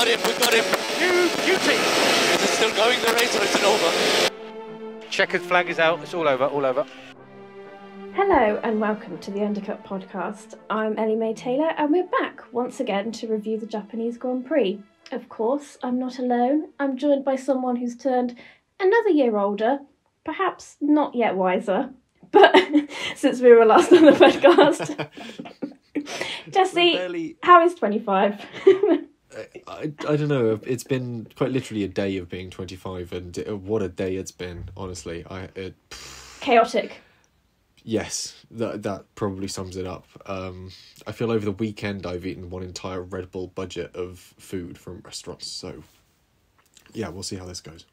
got him, we got him. You team. Is it still going, the race, or is it over? Checkered flag is out, it's all over, all over. Hello and welcome to the Undercut Podcast. I'm Ellie-May Taylor and we're back once again to review the Japanese Grand Prix. Of course, I'm not alone. I'm joined by someone who's turned another year older, perhaps not yet wiser, but since we were last on the podcast. Jesse, how is 25? I don't know. It's been quite literally a day of being 25, and what a day it's been. Honestly, Chaotic. Yes, that probably sums it up. I feel over the weekend I've eaten one entire Red Bull budget of food from restaurants. So, yeah, we'll see how this goes.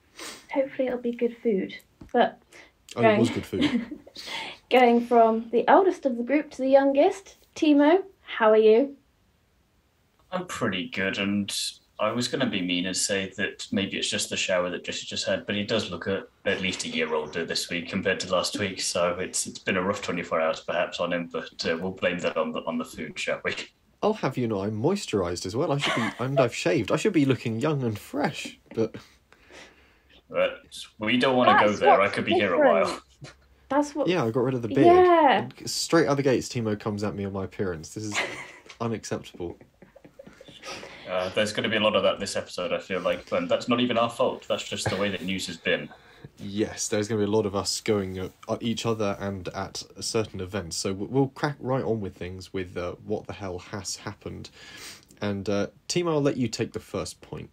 Hopefully it'll be good food. But it was good food. Going from the oldest of the group to the youngest, Thiemo, how are you? I'm pretty good, and I was going to be mean and say that maybe it's just the shower that Jesse just had, but he does look at least a year older this week compared to last week, so it's been a rough 24 hours perhaps on him, but we'll blame that on the food, shall we? I'll have you know I'm moisturised as well. And I've shaved. I should be looking young and fresh, but we don't want to go there. I could be here a while. That's what. Yeah, I got rid of the beard. Yeah. Straight out of the gates, Thiemo comes at me on my appearance. This is unacceptable. There's going to be a lot of that this episode, I feel like, and that's not even our fault. That's just the way that news has been. Yes, there's going to be a lot of us going at each other and at certain events. So we'll crack right on with things with what the hell has happened. And Thiemo, I'll let you take the first point.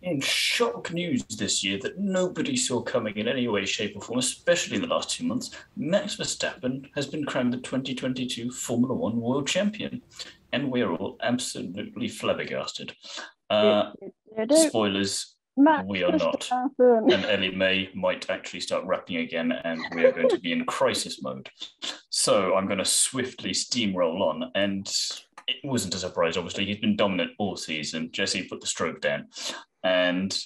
In shock news this year that nobody saw coming in any way, shape or form, especially in the last 2 months, Max Verstappen has been crowned the 2022 Formula One World Champion. And we're all absolutely flabbergasted. Spoilers, we are not. And Ellie-May might actually start rapping again, and we are going to be in crisis mode. So I'm going to swiftly steamroll on, and it wasn't a surprise, obviously. He's been dominant all season. Jesse put the stroke down. And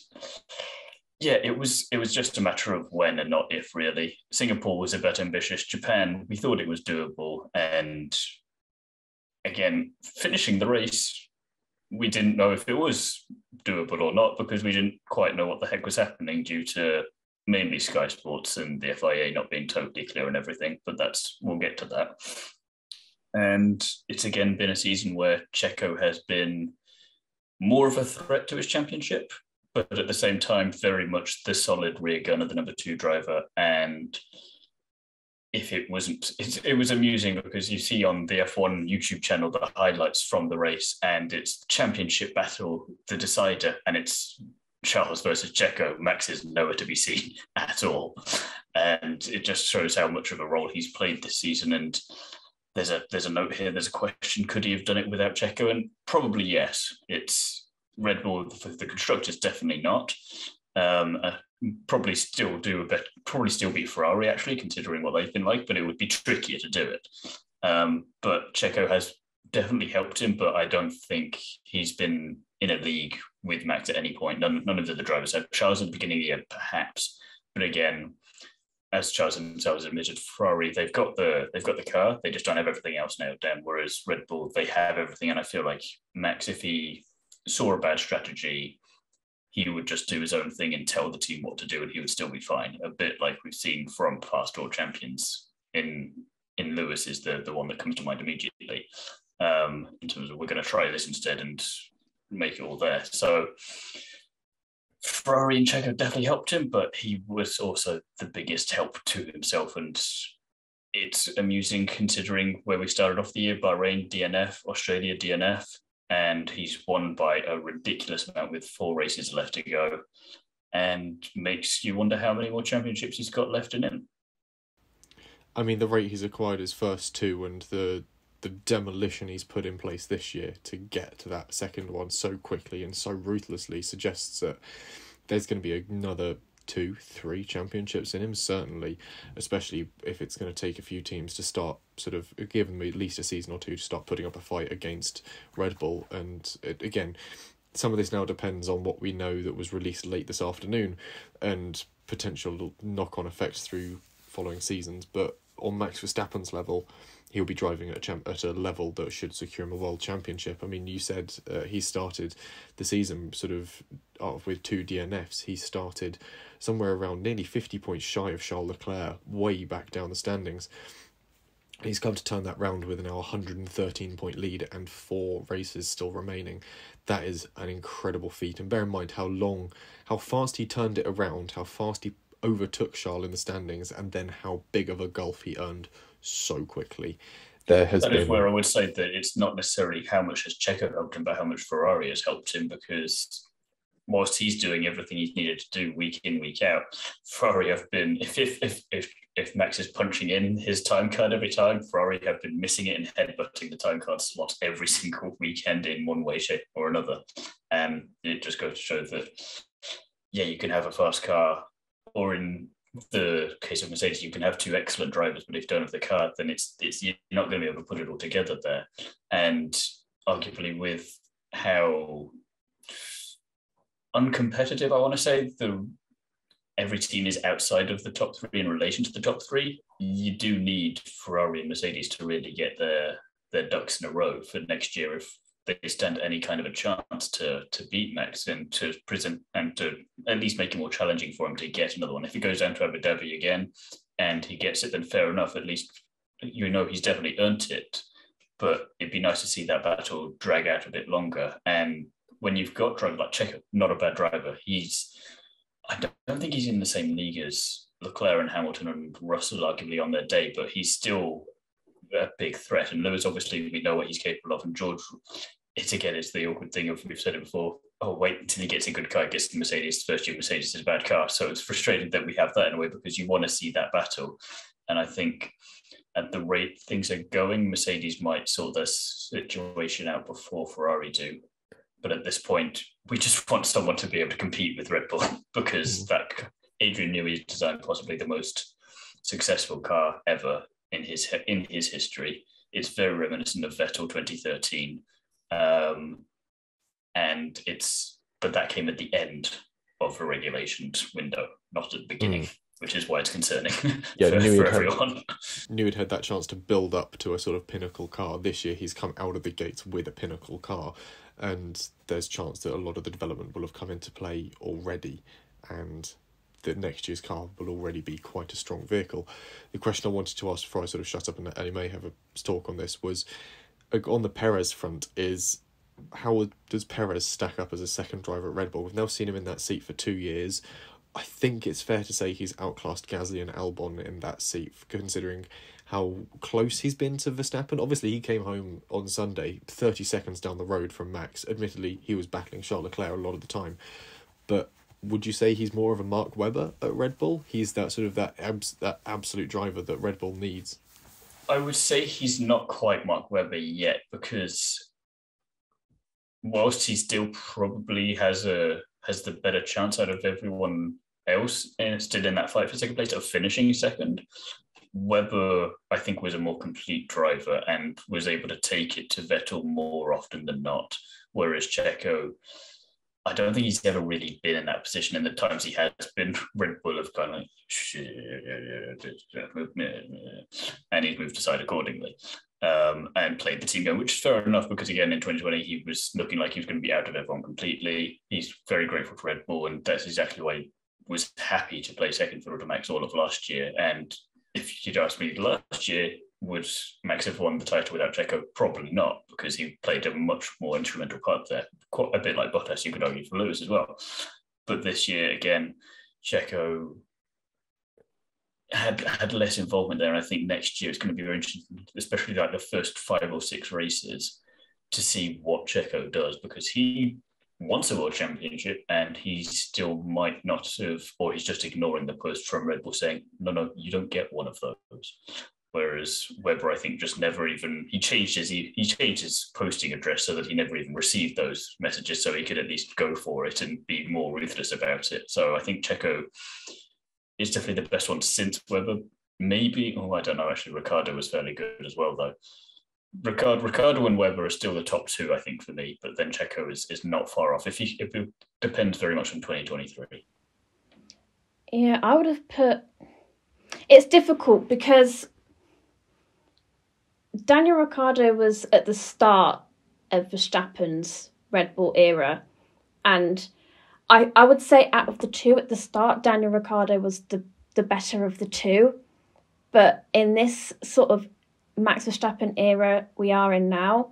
yeah, it was just a matter of when and not if, really. Singapore was a bit ambitious. Japan, we thought it was doable, and again, finishing the race, we didn't know if it was doable or not because we didn't quite know what the heck was happening due to mainly Sky Sports and the FIA not being totally clear on everything, but we'll get to that. And it's again been a season where Checo has been more of a threat to his championship, but at the same time, very much the solid rear gunner, the number 2 driver. And if it wasn't, it was amusing because you see on the F1 YouTube channel the highlights from the race, and it's championship battle, the decider, and it's Charles versus Checo. Max is nowhere to be seen at all, and it just shows how much of a role he's played this season. And there's a note here. There's a question: could he have done it without Checo? And probably yes. It's Red Bull. The constructors definitely not. Probably still beat Ferrari, actually, considering what they've been like, but it would be trickier to do it. But Checo has definitely helped him, but I don't think he's been in a league with Max at any point. None of the other drivers have. Charles at the beginning of the year, perhaps, but again, as Charles himself has admitted, Ferrari, they've got the car, they just don't have everything else nailed down, whereas Red Bull, they have everything, and I feel like Max, if he saw a bad strategy, he would just do his own thing and tell the team what to do, and he would still be fine. A bit like we've seen from past world champions. In Lewis is the one that comes to mind immediately. In terms of, we're going to try this instead and make it all there. So Ferrari and Checo definitely helped him, but he was also the biggest help to himself. And it's amusing considering where we started off the year: Bahrain, DNF, Australia, DNF. And he's won by a ridiculous amount with 4 races left to go, and makes you wonder how many more championships he's got left in him. I mean, the rate he's acquired his first 2 and the demolition he's put in place this year to get to that second one so quickly and so ruthlessly suggests that there's going to be another 2-3 championships in him, certainly, especially if it's going to take a few teams to start sort of giving me at least a season or 2 to start putting up a fight against Red Bull. And again, some of this now depends on what we know that was released late this afternoon and potential knock-on effects through following seasons, but on Max Verstappen's level, he'll be driving at a level that should secure him a world championship. I mean, you said he started the season sort of with 2 DNFs. He started somewhere around nearly 50 points shy of Charles Leclerc, way back down the standings. He's come to turn that round with now a 113-point lead and 4 races still remaining. That is an incredible feat. And bear in mind how fast he turned it around, how fast he overtook Charles in the standings, and then how big of a gulf he earned so quickly. That is where I would say that it's not necessarily how much has Checo helped him, but how much Ferrari has helped him, because whilst he's doing everything he's needed to do week in, week out, Ferrari have been, if Max is punching in his time card every time, Ferrari have been missing it and headbutting the time card slot every single weekend in one way, shape or another. And it just goes to show that, yeah, you can have a fast car, or in the case of Mercedes, you can have 2 excellent drivers, but if you don't have the car, then it's you're not going to be able to put it all together there. And arguably with how uncompetitive, I want to say, every team is outside of the top 3 in relation to the top 3, you do need Ferrari and Mercedes to really get their ducks in a row for next year if they stand any kind of a chance to beat Max and to present and to at least make it more challenging for him to get another one. If he goes down to Abu Dhabi again and he gets it, then fair enough. At least he's definitely earned it. But it'd be nice to see that battle drag out a bit longer. And when you've got drivers like Checo, not a bad driver, I don't think he's in the same league as Leclerc and Hamilton and Russell, arguably on their day, but he's still a big threat. And Lewis, obviously, we know what he's capable of. And George, it's the awkward thing of, we've said it before, wait until he gets a good car, gets the Mercedes. First year Mercedes is a bad car. So it's frustrating that we have that in a way, because you want to see that battle. And I think at the rate things are going, Mercedes might sort their situation out before Ferrari do. But at this point, we just want someone to be able to compete with Red Bull, because that Adrian Newey designed possibly the most successful car ever in his history. It's very reminiscent of Vettel 2013, but that came at the end of the regulations window, not at the beginning, which is why it's concerning for everyone. Newey had that chance to build up to a sort of pinnacle car. This year, he's come out of the gates with a pinnacle car, and there's chance that a lot of the development will have come into play already, and that next year's car will already be quite a strong vehicle. The question I wanted to ask before I sort of shut up and Ellie-May have a talk on this was, on the Perez front, is how does Perez stack up as a second driver at Red Bull? We've now seen him in that seat for 2 years. I think it's fair to say he's outclassed Gasly and Albon in that seat, considering how close he's been to Verstappen. Obviously, he came home on Sunday 30 seconds down the road from Max. Admittedly, he was battling Charles Leclerc a lot of the time. But would you say he's more of a Mark Webber at Red Bull? He's that sort of that absolute driver that Red Bull needs. I would say he's not quite Mark Webber yet, because whilst he still probably has the better chance out of everyone else and still in that fight for second place of finishing second, Webber, I think, was a more complete driver and was able to take it to Vettel more often than not, whereas Checo, I don't think he's ever really been in that position. In the times he has been, Red Bull have kind of like, and he's moved aside accordingly, and played the team game, which is fair enough, because again, in 2020, he was looking like he was going to be out of everyone completely. He's very grateful for Red Bull, and that's exactly why he was happy to play second fiddle to Max all of last year. And if you'd asked me last year, would Max have won the title without Checo? Probably not, because he played a much more instrumental part there, quite a bit like Bottas, you could argue, for Lewis as well. But this year, again, Checo had less involvement there. And I think next year it's going to be very interesting, especially like the first 5 or 6 races, to see what Checo does, because he wants a world championship and he still might not have, or he's just ignoring the post from Red Bull saying, no, you don't get one of those. Whereas Webber, I think, just never even, he changed his posting address so that he never even received those messages, so he could at least go for it and be more ruthless about it. So I think Checo is definitely the best one since Webber. Maybe, I don't know, actually, Ricciardo was fairly good as well, though. Ricciardo and Webber are still the top 2, I think, for me, but then Checo is not far off. If it depends very much on 2023. Yeah, I would have put... It's difficult because Daniel Ricciardo was at the start of Verstappen's Red Bull era, and I would say out of the two at the start, Daniel Ricciardo was the better of the two. But in this sort of Max Verstappen era we are in now,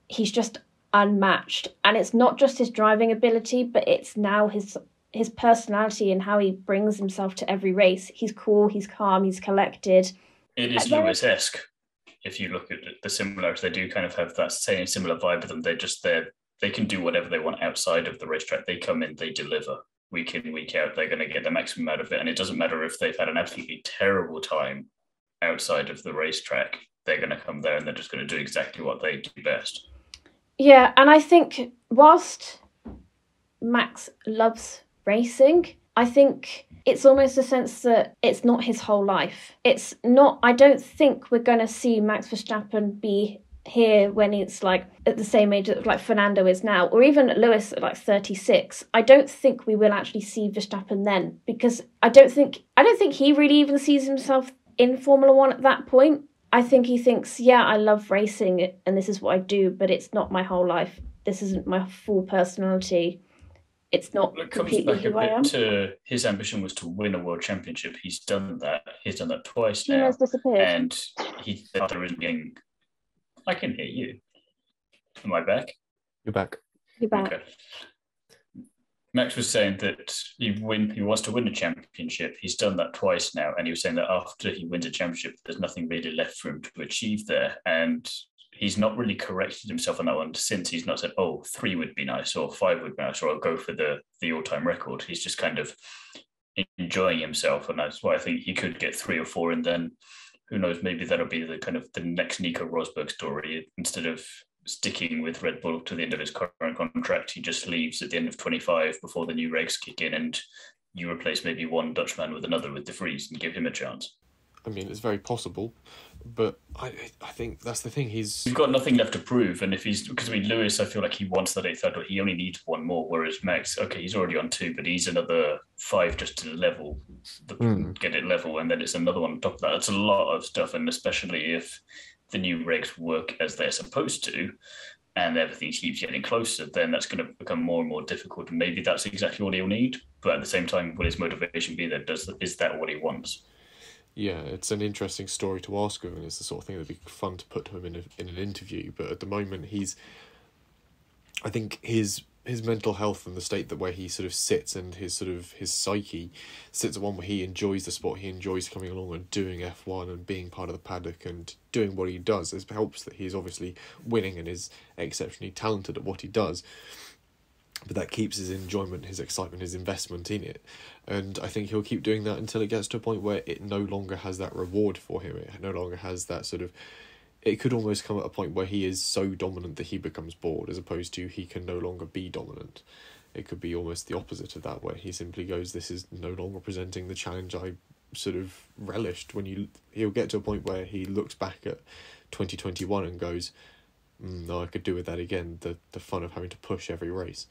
he's just unmatched. And it's not just his driving ability, but it's now his personality and how he brings himself to every race. He's cool, he's calm, he's collected. It is Lewis-esque. If you look at the similarities, they do kind of have that same similar vibe with them. They're just there. They can do whatever they want outside of the racetrack. They come in, they deliver week in, week out. They're going to get the maximum out of it. And it doesn't matter if they've had an absolutely terrible time outside of the racetrack. They're going to come there and they're just going to do exactly what they do best. Yeah, and I think whilst Max loves racing, I think it's almost a sense that it's not his whole life. It's not, I don't think we're going to see Max Verstappen be here when it's like at the same age that like Fernando is now, or even Lewis at like 36. I don't think we will actually see Verstappen then, because I don't think he really even sees himself in Formula One at that point. I think he thinks, yeah, I love racing and this is what I do, but it's not my whole life. This isn't my full personality. It's not completely who I am. To his ambition was to win a world championship. He's done that. He's done that twice now. Thiemo's disappeared. And there isn't getting... I can hear you. Am I back? You're back. You're back. Okay. Max was saying that he wants to win a championship. He's done that twice now. And he was saying that after he wins a championship, there's nothing really left for him to achieve there. And he's not really corrected himself on that one since. He's not said, 3 would be nice or 5 would be nice, or I'll go for the all-time record. He's just kind of enjoying himself. And that's why I think he could get 3 or 4. And then who knows, maybe that'll be the kind of the next Nico Rosberg story. Instead of sticking with Red Bull to the end of his current contract, he just leaves at the end of 25 before the new regs kick in, and you replace maybe one Dutchman with another with De Vries and give him a chance. I mean, it's very possible, but I think that's the thing. He's got nothing left to prove, and because Lewis, I feel like he wants that 8th title. He only needs 1 more, whereas Max, okay, he's already on 2, but he's another 5 just to level, get it level, and then it's another one on top of that. That's a lot of stuff, and especially if the new regs work as they're supposed to, and everything keeps getting closer, then that's going to become more and more difficult. And maybe that's exactly what he'll need, but at the same time, will his motivation be there? Is that what he wants? Yeah, it's an interesting story to ask him, and it's the sort of thing that'd be fun to put to him in an interview. But at the moment, I think his mental health and the state that where he sort of sits and his psyche sits at one where he enjoys the sport. He enjoys coming along and doing F1 and being part of the paddock and doing what he does. It helps that he's obviously winning and is exceptionally talented at what he does. But that keeps his enjoyment, his excitement, his investment in it. And I think he'll keep doing that until it gets to a point where it no longer has that reward for him. It no longer has that sort of... It could almost come at a point where he is so dominant that he becomes bored, as opposed to he can no longer be dominant. It could be almost the opposite of that, where he simply goes, this is no longer presenting the challenge I sort of relished. He'll get to a point where he looks back at 2021 and goes... no, I could do with that again, the fun of having to push every race.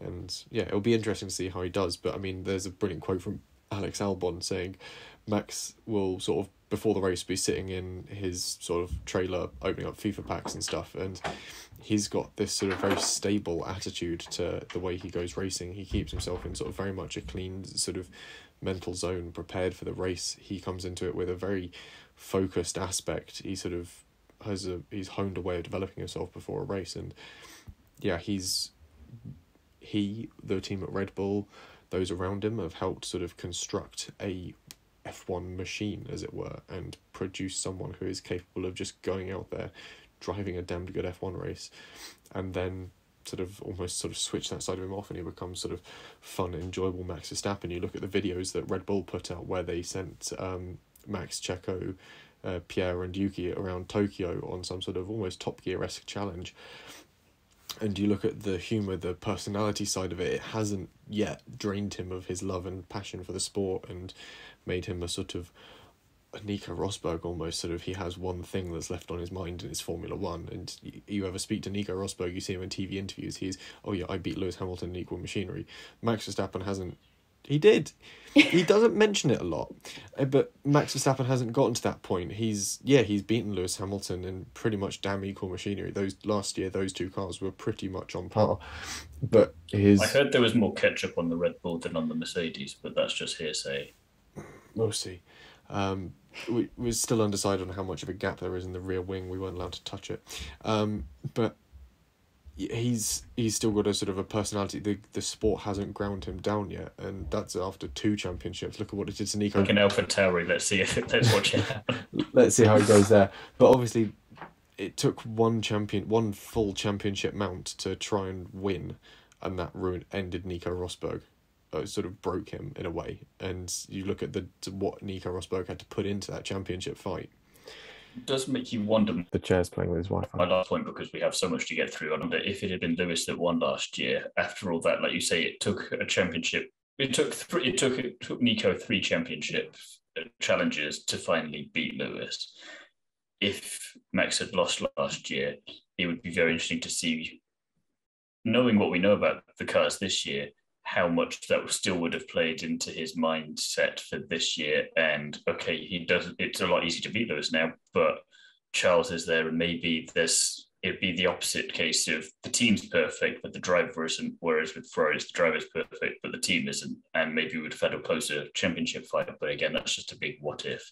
And yeah, it'll be interesting to see how he does. But I mean, there's a brilliant quote from Alex Albon saying Max will sort of, before the race, be sitting in his sort of trailer opening up FIFA packs and stuff, and he's got this sort of very stable attitude to the way he goes racing. He keeps himself in sort of very much a clean sort of mental zone, prepared for the race. He comes into it with a very focused aspect. He sort of he's honed a way of developing himself before a race, and yeah, the team at Red Bull, those around him, have helped sort of construct a F1 machine, as it were, and produce someone who is capable of just going out there, driving a damned good F1 race, and then almost switch that side of him off, and he becomes sort of fun, enjoyable Max Verstappen. You look at the videos that Red Bull put out where they sent Max, Checo, Pierre and Yuki around Tokyo on some sort of almost Top Gear-esque challenge, and you look at the humour, the personality side of it, it hasn't yet drained him of his love and passion for the sport and made him a sort of a Nico Rosberg almost. He has one thing that's left on his mind, and it's Formula One. And you ever speak to Nico Rosberg, you see him in TV interviews, he's, oh yeah, I beat Lewis Hamilton in equal machinery. Max Verstappen hasn't He did. He doesn't mention it a lot, but Max Verstappen hasn't gotten to that point. He's beaten Lewis Hamilton in pretty much damn equal machinery. Last year, those two cars were pretty much on par. But I heard there was more ketchup on the Red Bull than on the Mercedes, but that's just hearsay. We'll see. We're still undecided on how much of a gap there is in the rear wing. We weren't allowed to touch it, but he's still got a sort of a personality. The sport hasn't ground him down yet, and that's after 2 championships. Look at what it did to Nico. Like an Alpha Tauri. Let's watch it happen. Let's see how it goes there. But obviously, it took one full championship mount to try and win, and that ended Nico Rosberg. It sort of broke him in a way. And you look at what Nico Rosberg had to put into that championship fight. It does make you wonder. The chair's playing with his wife. My last point, because we have so much to get through. I wonder if it had been Lewis that won last year. After all that, like you say, it took a championship. It took Nico 3 championship challenges to finally beat Lewis. If Max had lost last year, it would be very interesting to see, knowing what we know about the cars this year, how much that still would have played into his mindset for this year. And okay, it's a lot easier to beat Lewis now, but Charles is there, and maybe it'd be the opposite case of the team's perfect, but the driver isn't. Whereas with Ferrari, the driver's perfect, but the team isn't. And maybe we would have had a closer championship fight. But again, that's just a big what if.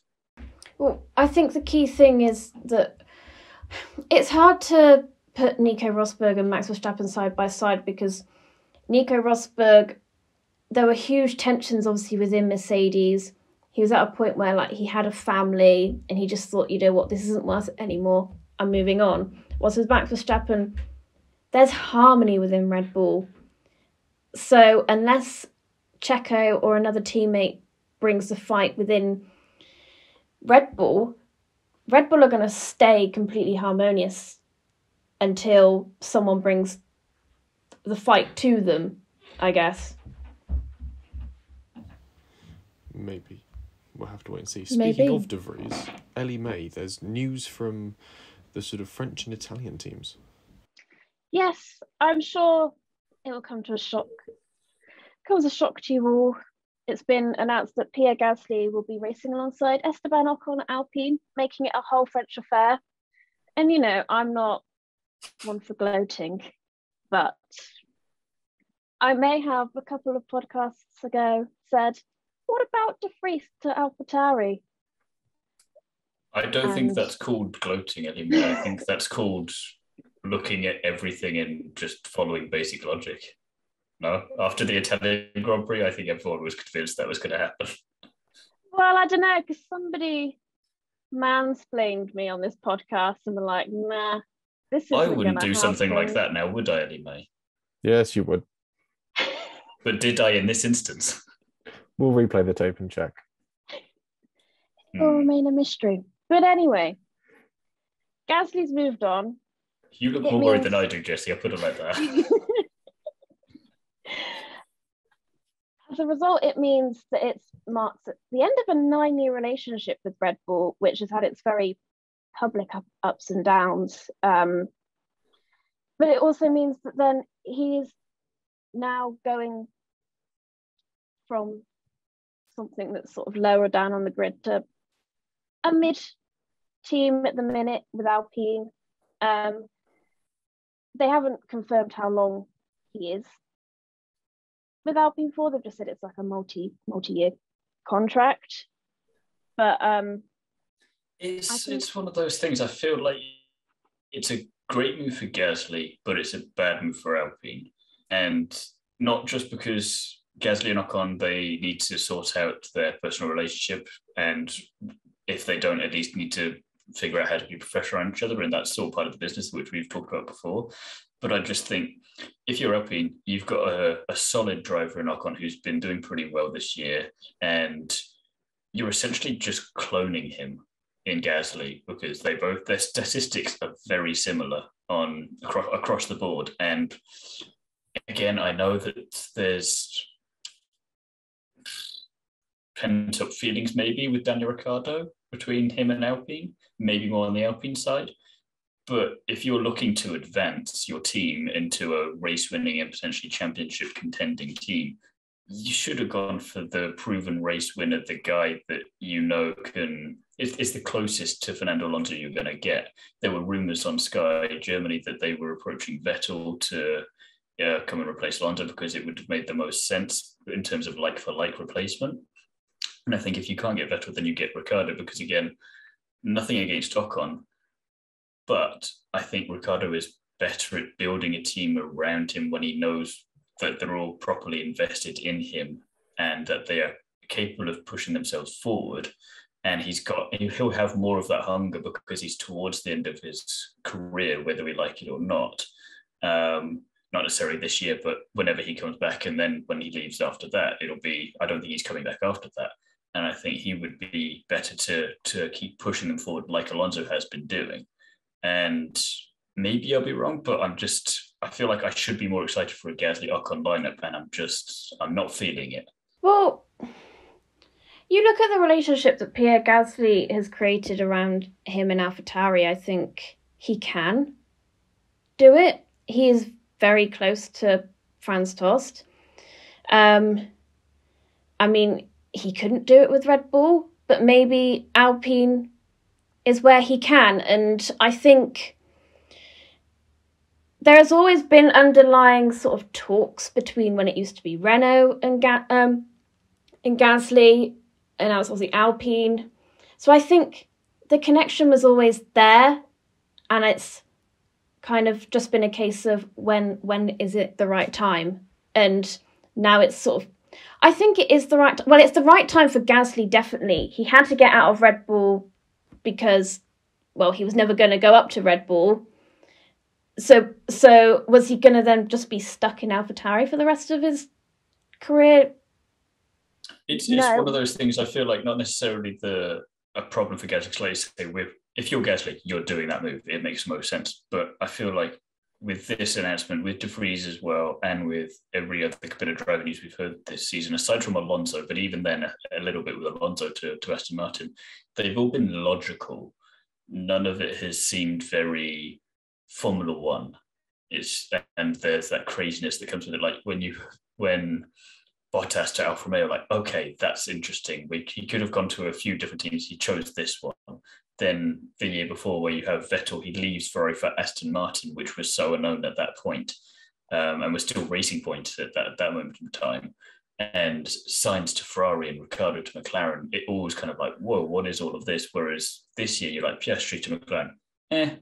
Well, I think the key thing is that it's hard to put Nico Rosberg and Max Verstappen side by side, because Nico Rosberg, there were huge tensions obviously within Mercedes. He was at a point where he had a family and he just thought, you know what, this isn't worth it anymore, I'm moving on. Whilst with Max Verstappen, there's harmony within Red Bull. So unless Checo or another teammate brings the fight within Red Bull are going to stay completely harmonious until someone brings the fight to them, I guess. Maybe. We'll have to wait and see. Speaking of De Vries, Ellie-May, there's news from the sort of French and Italian teams. Yes, I'm sure it will come as a shock to you all. It's been announced that Pierre Gasly will be racing alongside Esteban Ocon at Alpine, making it a whole French affair. And, I'm not one for gloating, but I may have a couple of podcasts ago said, what about De Vries to AlphaTauri? I don't think that's called gloating anymore. I think that's called looking at everything and just following basic logic. No, after the Italian Grand Prix, I think everyone was convinced that was going to happen. Well, I don't know, because somebody mansplained me on this podcast and were like, nah, this isn't. I wouldn't do something like that now, would I, Ellie-May? Yes, you would. But did I in this instance? We'll replay the tape and check. It will remain a mystery. But anyway, Gasly's moved on. You look more worried than I do, Jessie. I'll put it like that. As a result, it means that it marks the end of a 9-year relationship with Red Bull, which has had its very public ups and downs. But it also means that then he's now going from something that's sort of lower down on the grid to a mid team at the minute with Alpine. They haven't confirmed how long he is with Alpine for. They've just said it's like a multi-year contract. But it's one of those things. I feel like it's a great move for Gasly, but it's a bad move for Alpine. And not just because Gasly and Ocon, they need to sort out their personal relationship, and if they don't, at least need to figure out how to be professional around each other, and that's all part of the business, which we've talked about before. But I just think if you're Alpine, you've got a solid driver in Ocon who's been doing pretty well this year, and you're essentially just cloning him in Gasly, because their statistics are very similar across the board. And again, I know that there's pent-up feelings maybe with Daniel Ricciardo between him and Alpine, maybe more on the Alpine side. But if you're looking to advance your team into a race-winning and potentially championship contending team, you should have gone for the proven race winner, the guy that is the closest to Fernando Alonso you're going to get. There were rumours on Sky Germany that they were approaching Vettel to come and replace Alonso because it would have made the most sense in terms of like-for-like replacement. And I think if you can't get Vettel, then you get Ricciardo because, again, nothing against Ocon, but I think Ricciardo is better at building a team around him when he knows that they're all properly invested in him and that they are capable of pushing themselves forward. And he'll have more of that hunger because he's towards the end of his career, whether we like it or not. Not necessarily this year, but whenever he comes back, and then when he leaves after that, I don't think he's coming back after that. And I think he would be better to keep pushing them forward like Alonso has been doing. And maybe I'll be wrong, but I feel like I should be more excited for a Gasly Ocon lineup, and I'm not feeling it. Well, you look at the relationship that Pierre Gasly has created around him and AlphaTauri. I think he can do it. He is very close to Franz Tost. I mean, he couldn't do it with Red Bull, but maybe Alpine is where he can. And I think there has always been underlying sort of talks between when it used to be Renault and Gasly, and now it's obviously Alpine. So I think the connection was always there, and it's kind of just been a case of when is it the right time? And now it's sort of, I think it is the right, well, it's the right time for Gasly, definitely. He had to get out of Red Bull because, well, he was never going to go up to Red Bull. So was he going to then just be stuck in AlphaTauri for the rest of his career? It's one of those things. I feel like not necessarily a problem for Gasly. Like say, if you're Gasly, you're doing that move. It makes most sense. But I feel like with this announcement, with Vries as well, and with every other bit of driver news we've heard this season, aside from Alonso, but even then a little bit with Alonso to Aston Martin, they've all been logical. None of it has seemed very Formula One. And there's that craziness that comes with it. Like when Bottas to Alfa Romeo, like, okay, that's interesting. He could have gone to a few different teams. He chose this one. Then the year before, where you have Vettel, he leaves Ferrari for Aston Martin, which was so unknown at that point, and was still Racing Point at that moment in time, and Sainz to Ferrari and Ricciardo to McLaren. It all was kind of like, whoa, what is all of this? Whereas this year, you're like, Piastri to McLaren,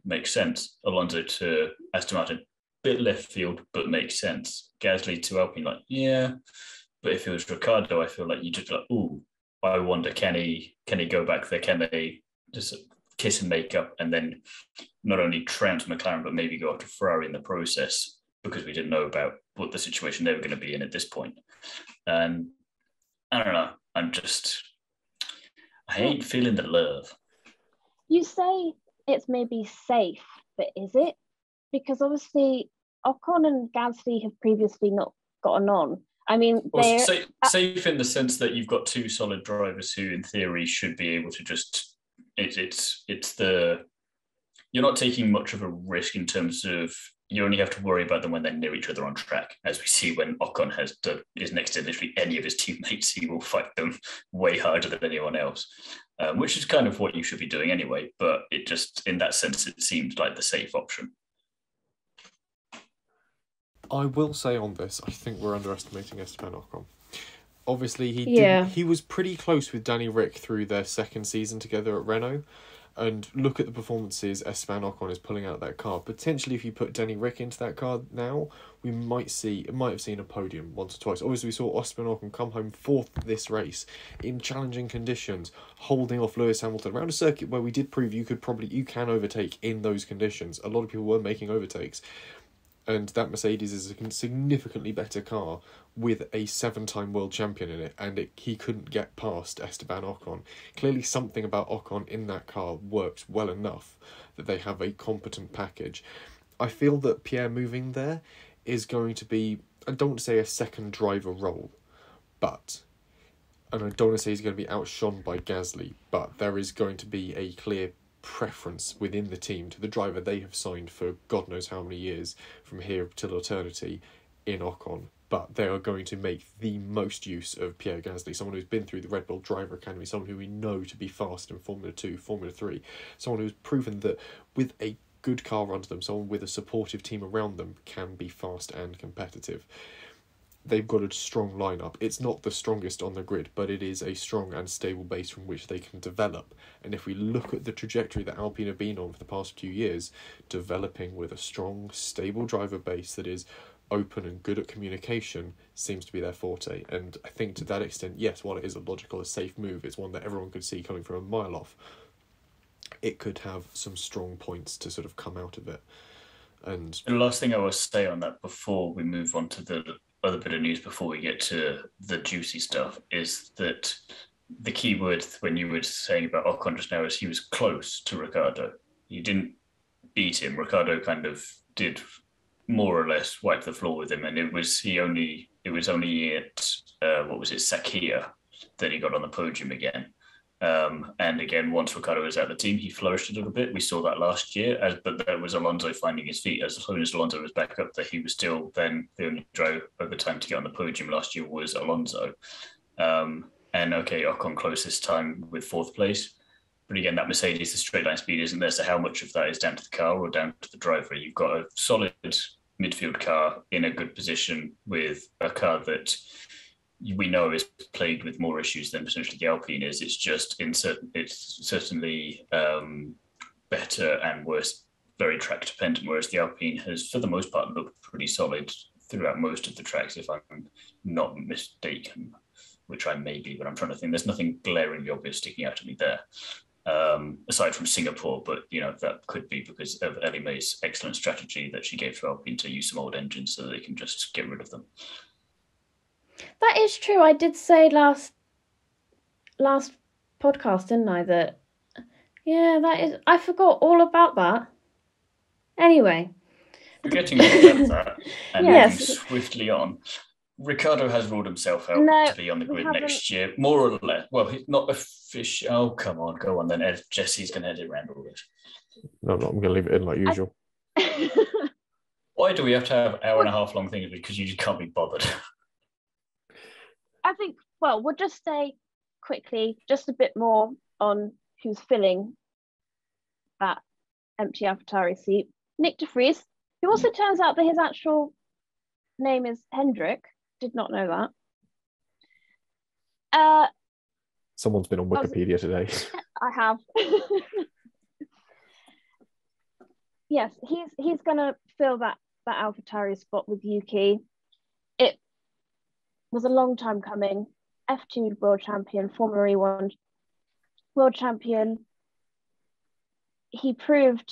makes sense. Alonso to Aston Martin, bit left field, but makes sense. Gasly to Alpine, like, yeah. But if it was Ricciardo, I feel like you just like, ooh, I wonder, can he go back there? Can they just kiss and make up and then not only trounce McLaren, but maybe go after Ferrari in the process, because we didn't know about what the situation they were going to be in at this point. And I don't know. I ain't feeling the love. You say it's maybe safe, but is it? Because obviously Ocon and Gasly have previously not gotten on. I mean, they're safe in the sense that you've got two solid drivers who, in theory, should be able to just. You're not taking much of a risk in terms of you only have to worry about them when they're near each other on track. As we see when Ocon is next to literally any of his teammates, he will fight them way harder than anyone else, which is kind of what you should be doing anyway. But it just, in that sense, it seems like the safe option. I will say on this, I think we're underestimating Esteban Ocon. Obviously, he was pretty close with Danny Rick through their second season together at Renault. And look at the performances Esteban Ocon is pulling out of that car. Potentially, if you put Danny Rick into that car now, we might have seen a podium once or twice. Obviously, we saw Esteban Ocon come home fourth this race in challenging conditions, holding off Lewis Hamilton around a circuit where we did prove you can overtake in those conditions. A lot of people were making overtakes. And that Mercedes is a significantly better car with a 7-time world champion in it, and he couldn't get past Esteban Ocon. Clearly something about Ocon in that car works well enough that they have a competent package. I feel that Pierre moving there is going to be, I don't want to say a second driver role, and I don't want to say he's going to be outshone by Gasly, but there is going to be a clear preference within the team to the driver they have signed for God knows how many years from here till eternity in Ocon, but they are going to make the most use of Pierre Gasly, someone who's been through the Red Bull Driver Academy, someone who we know to be fast in Formula 2, Formula 3, someone who's proven that with a good car under them, someone with a supportive team around them can be fast and competitive. They've got a strong lineup. It's not the strongest on the grid, but it is a strong and stable base from which they can develop. And if we look at the trajectory that Alpine have been on for the past few years, developing with a strong, stable driver base that is open and good at communication seems to be their forte. And I think to that extent, yes, while it is a logical, a safe move, it's one that everyone could see coming from a mile off, it could have some strong points to sort of come out of it. And the last thing I will say on that before we move on to the other bit of news before we get to the juicy stuff is that the key word when you were saying about Ocon just now is he was close to Ricciardo. He didn't beat him. Ricciardo kind of did more or less wipe the floor with him, and it was only at Sakir that he got on the podium again. And again, once Ricciardo was out of the team, he flourished a little bit. We saw that last year, but that was Alonso finding his feet. As soon as Alonso was back up there, he was still then the only driver over time to get on the podium last year was Alonso. And okay, Ocon close this time with fourth place. But again, that Mercedes, the straight line speed isn't there. So how much of that is down to the car or down to the driver? You've got a solid midfield car in a good position with a car that we know is plagued with more issues than potentially the Alpine is. It's just it's certainly better and worse, very track dependent, whereas the Alpine has, for the most part, looked pretty solid throughout most of the tracks, if I'm not mistaken, which I may be, but I'm trying to think. There's nothing glaringly obvious sticking out at me there, aside from Singapore, but that could be because of Ellie-May's excellent strategy that she gave to Alpine to use some old engines so that they can just get rid of them. That is true. I did say last podcast, didn't I? That that is. I forgot all about that. Anyway, forgetting all about that and moving swiftly on. Ricciardo has ruled himself out to be on the grid next year, more or less. Well, he's not official. Oh, come on, go on then. Jesse's going to edit around all this. No, I'm going to leave it in like usual. Why do we have to have hour and a half long things? Because you just can't be bothered. I think, we'll just say quickly, just a bit more on who's filling that empty AlphaTauri seat. Nick de Vries, who also turns out that his actual name is Hendrik. Did not know that. Someone's been on Wikipedia today. I have. Yes, he's going to fill that AlphaTauri spot with Yuki. It was a long time coming. F2 world champion, former E1 world champion. He proved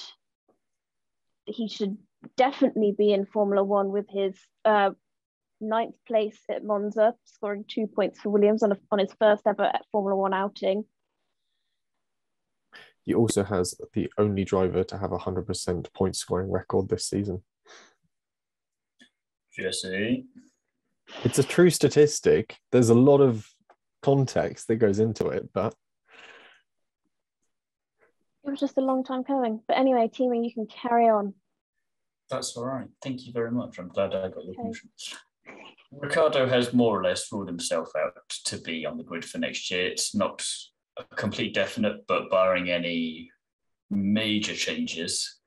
that he should definitely be in Formula One with his 9th place at Monza, scoring 2 points for Williams on his first ever Formula One outing. He also has the only driver to have 100% point scoring record this season. Jesse. It's a true statistic. There's a lot of context that goes into it, but it was just a long time coming. But anyway, Thiemo, you can carry on. That's all right. Thank you very much. I'm glad I got your permission. Ricciardo has more or less ruled himself out to be on the grid for next year. It's not a complete definite, but barring any major changes,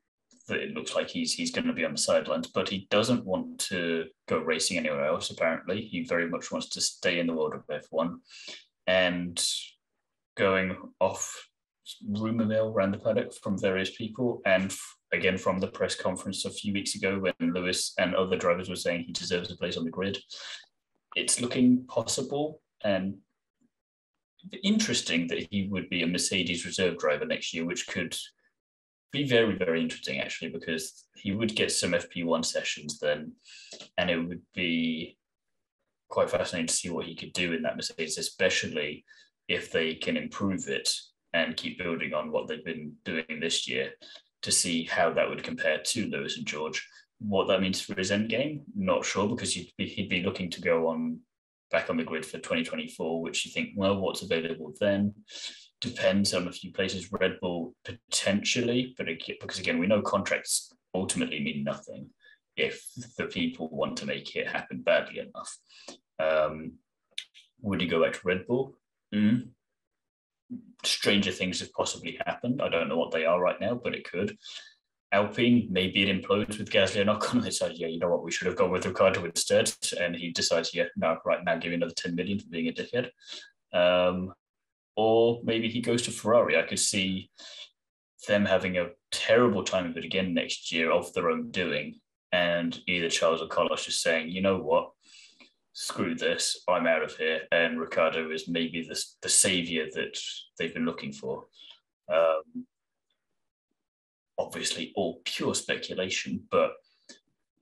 that it looks like he's going to be on the sidelines. But he doesn't want to go racing anywhere else, apparently. He very much wants to stay in the world of F1. And going off rumour mill around the paddock from various people, and again from the press conference a few weeks ago when Lewis and other drivers were saying he deserves a place on the grid, it's looking possible and interesting that he would be a Mercedes reserve driver next year, which could be very, very interesting actually, because he would get some FP1 sessions then, and it would be quite fascinating to see what he could do in that Mercedes, especially if they can improve it and keep building on what they've been doing this year, to see how that would compare to Lewis and George. What that means for his end game, not sure, because he'd be looking to go back on the grid for 2024, which you think, well, what's available then? Depends on a few places. Red Bull potentially, but because again, we know contracts ultimately mean nothing. if the people want to make it happen badly enough. Would he go back to Red Bull? Stranger things have possibly happened. I don't know what they are right now, but it could. Alpine, maybe it implodes with Gasly and Ocon, and they decide, yeah, you know what, we should have gone with Ricciardo instead. And he decides, yeah, no, right now, give me another 10 million for being a dickhead. Or maybe he goes to Ferrari. I could see them having a terrible time of it again next year of their own doing. And either Charles or Carlos just saying, you know what, screw this, I'm out of here. And Ricciardo is maybe the saviour that they've been looking for. Obviously, all pure speculation, but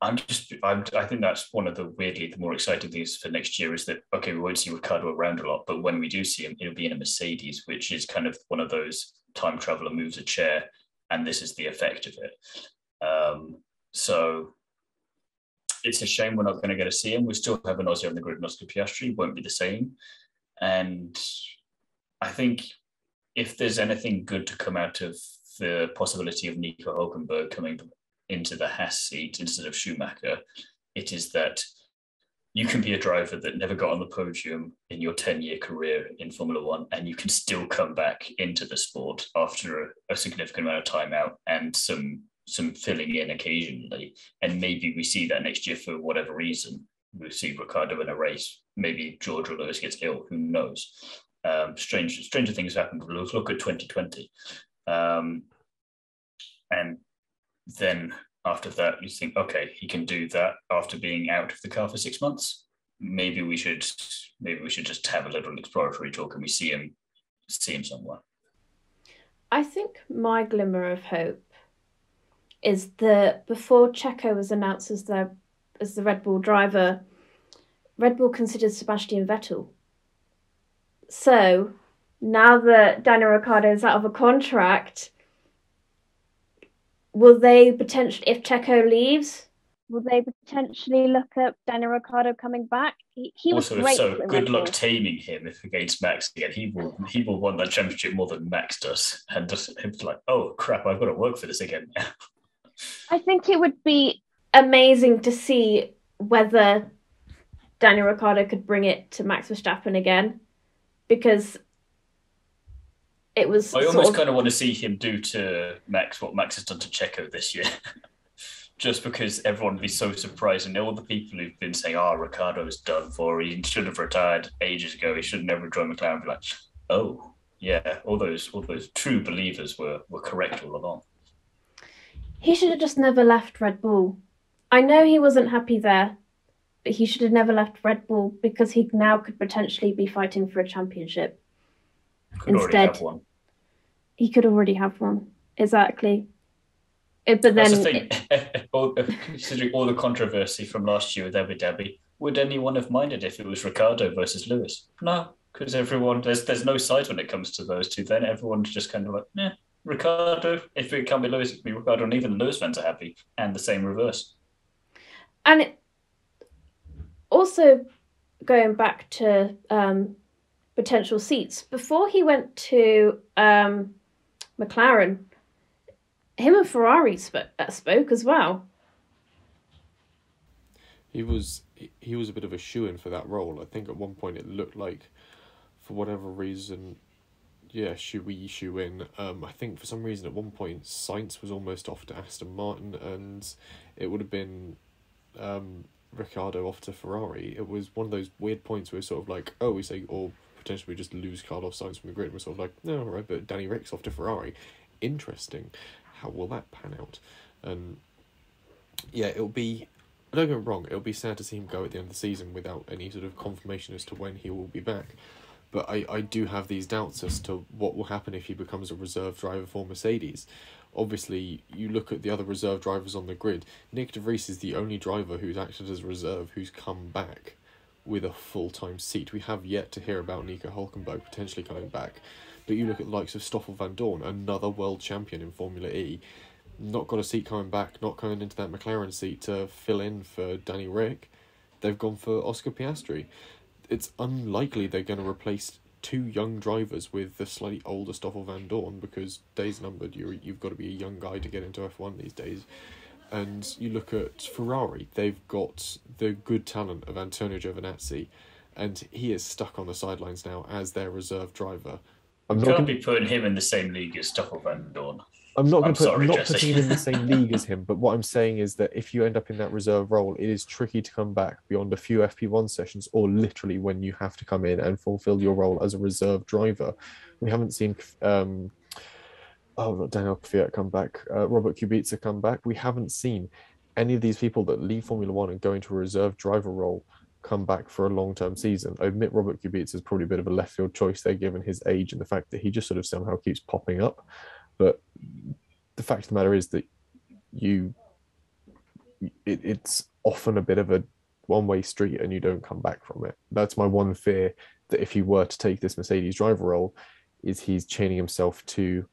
I think that's one of the more exciting things for next year is that, okay, we won't see Ricciardo around a lot, but when we do see him, it'll be in a Mercedes, which is kind of one of those time traveler moves a chair, and this is the effect of it. So it's a shame we're not going to get to see him. We still have an Aussie on the grid, Oscar Piastri, won't be the same. And I think if there's anything good to come out of the possibility of Nico Hülkenberg coming into the Haas seat instead of Schumacher, it is that you can be a driver that never got on the podium in your 10-year career in Formula One, and you can still come back into the sport after a significant amount of time out and some filling in occasionally. And maybe we see that next year for whatever reason. We'll see Ricciardo in a race. Maybe George or Lewis gets ill. Who knows? Stranger things happened. Look at 2020. And then after that, you think, okay, he can do that after being out of the car for 6 months. Maybe we should just have a little exploratory talk and we see him somewhere. I think my glimmer of hope is that before Checo was announced as the Red Bull driver, Red Bull considered Sebastian Vettel. So now that Daniel Ricciardo is out of a contract, will they potentially, if Checo leaves, will they potentially look at Daniel Ricciardo coming back? He was also, great. So good luck taming him if against Max again. He will want that championship more than Max does, and just it's like, oh crap, I've got to work for this again now. I think it would be amazing to see whether Daniel Ricciardo could bring it to Max Verstappen again, because it was. I almost kind of want to see him do to Max what Max has done to Checo this year. Just because everyone would be so surprised, and all the people who've been saying, "Oh, Ricciardo's done for. He should have retired ages ago. He should never have joined McLaren." Be like, "Oh, yeah, all those true believers were correct all along." He should have just never left Red Bull. I know he wasn't happy there, but he should have never left Red Bull because he now could potentially be fighting for a championship. Instead, he could already have one. Exactly. But then, that's the thing. Considering all the controversy from last year with Abu Dhabi, would anyone have minded if it was Ricciardo versus Lewis? No, because everyone there's no side when it comes to those two. Then everyone's just kind of like, Ricciardo. If it can't be Lewis, it can be Ricciardo, and even Lewis fans are happy, and the same reverse. And it, also going back to potential seats, before he went to McLaren, him and Ferrari spoke as well. He was a bit of a shoo-in for that role. I think at one point it looked like, for whatever reason, should we shoe in? I think for some reason at one point Sainz was almost off to Aston Martin, and it would have been Ricciardo off to Ferrari. It was one of those weird points where it's sort of like, oh, we say, or potentially we just lose Carlos Sainz from the grid. And we're sort of like, no, all right, but Danny Rick's off to Ferrari. Interesting. How will that pan out? And it'll be, don't get me wrong, it'll be sad to see him go at the end of the season without any sort of confirmation as to when he will be back. But I do have these doubts as to what will happen if he becomes a reserve driver for Mercedes. Obviously, you look at the other reserve drivers on the grid. Nick de Vries is the only driver who's acted as a reserve who's come back with a full-time seat. We have yet to hear about Nico Hülkenberg potentially coming back. But you look at the likes of Stoffel van Dorn, another world champion in Formula E, not got a seat coming back, not coming into that McLaren seat to fill in for Danny Rick. They've gone for Oscar Piastri. It's unlikely they're going to replace two young drivers with the slightly older Stoffel van Dorn, because days numbered. You've got to be a young guy to get into F1 these days. And you look at Ferrari, they've got the good talent of Antonio Giovinazzi, and he is stuck on the sidelines now as their reserve driver. You can't be putting him in the same league as Stoffel van Dorn. I'm not putting him in the same league as him, but what I'm saying is that if you end up in that reserve role, it is tricky to come back beyond a few FP1 sessions, or literally when you have to come in and fulfill your role as a reserve driver. We haven't seen not Daniel Kvyat come back, Robert Kubica come back. We haven't seen any of these people that leave Formula One and go into a reserve driver role come back for a long-term season. I admit Robert Kubica is probably a bit of a left field choice there, given his age and the fact that he just sort of somehow keeps popping up. But the fact of the matter is that it's often a bit of a one-way street and you don't come back from it. That's my one fear, that if he were to take this Mercedes driver role, is he's chaining himself to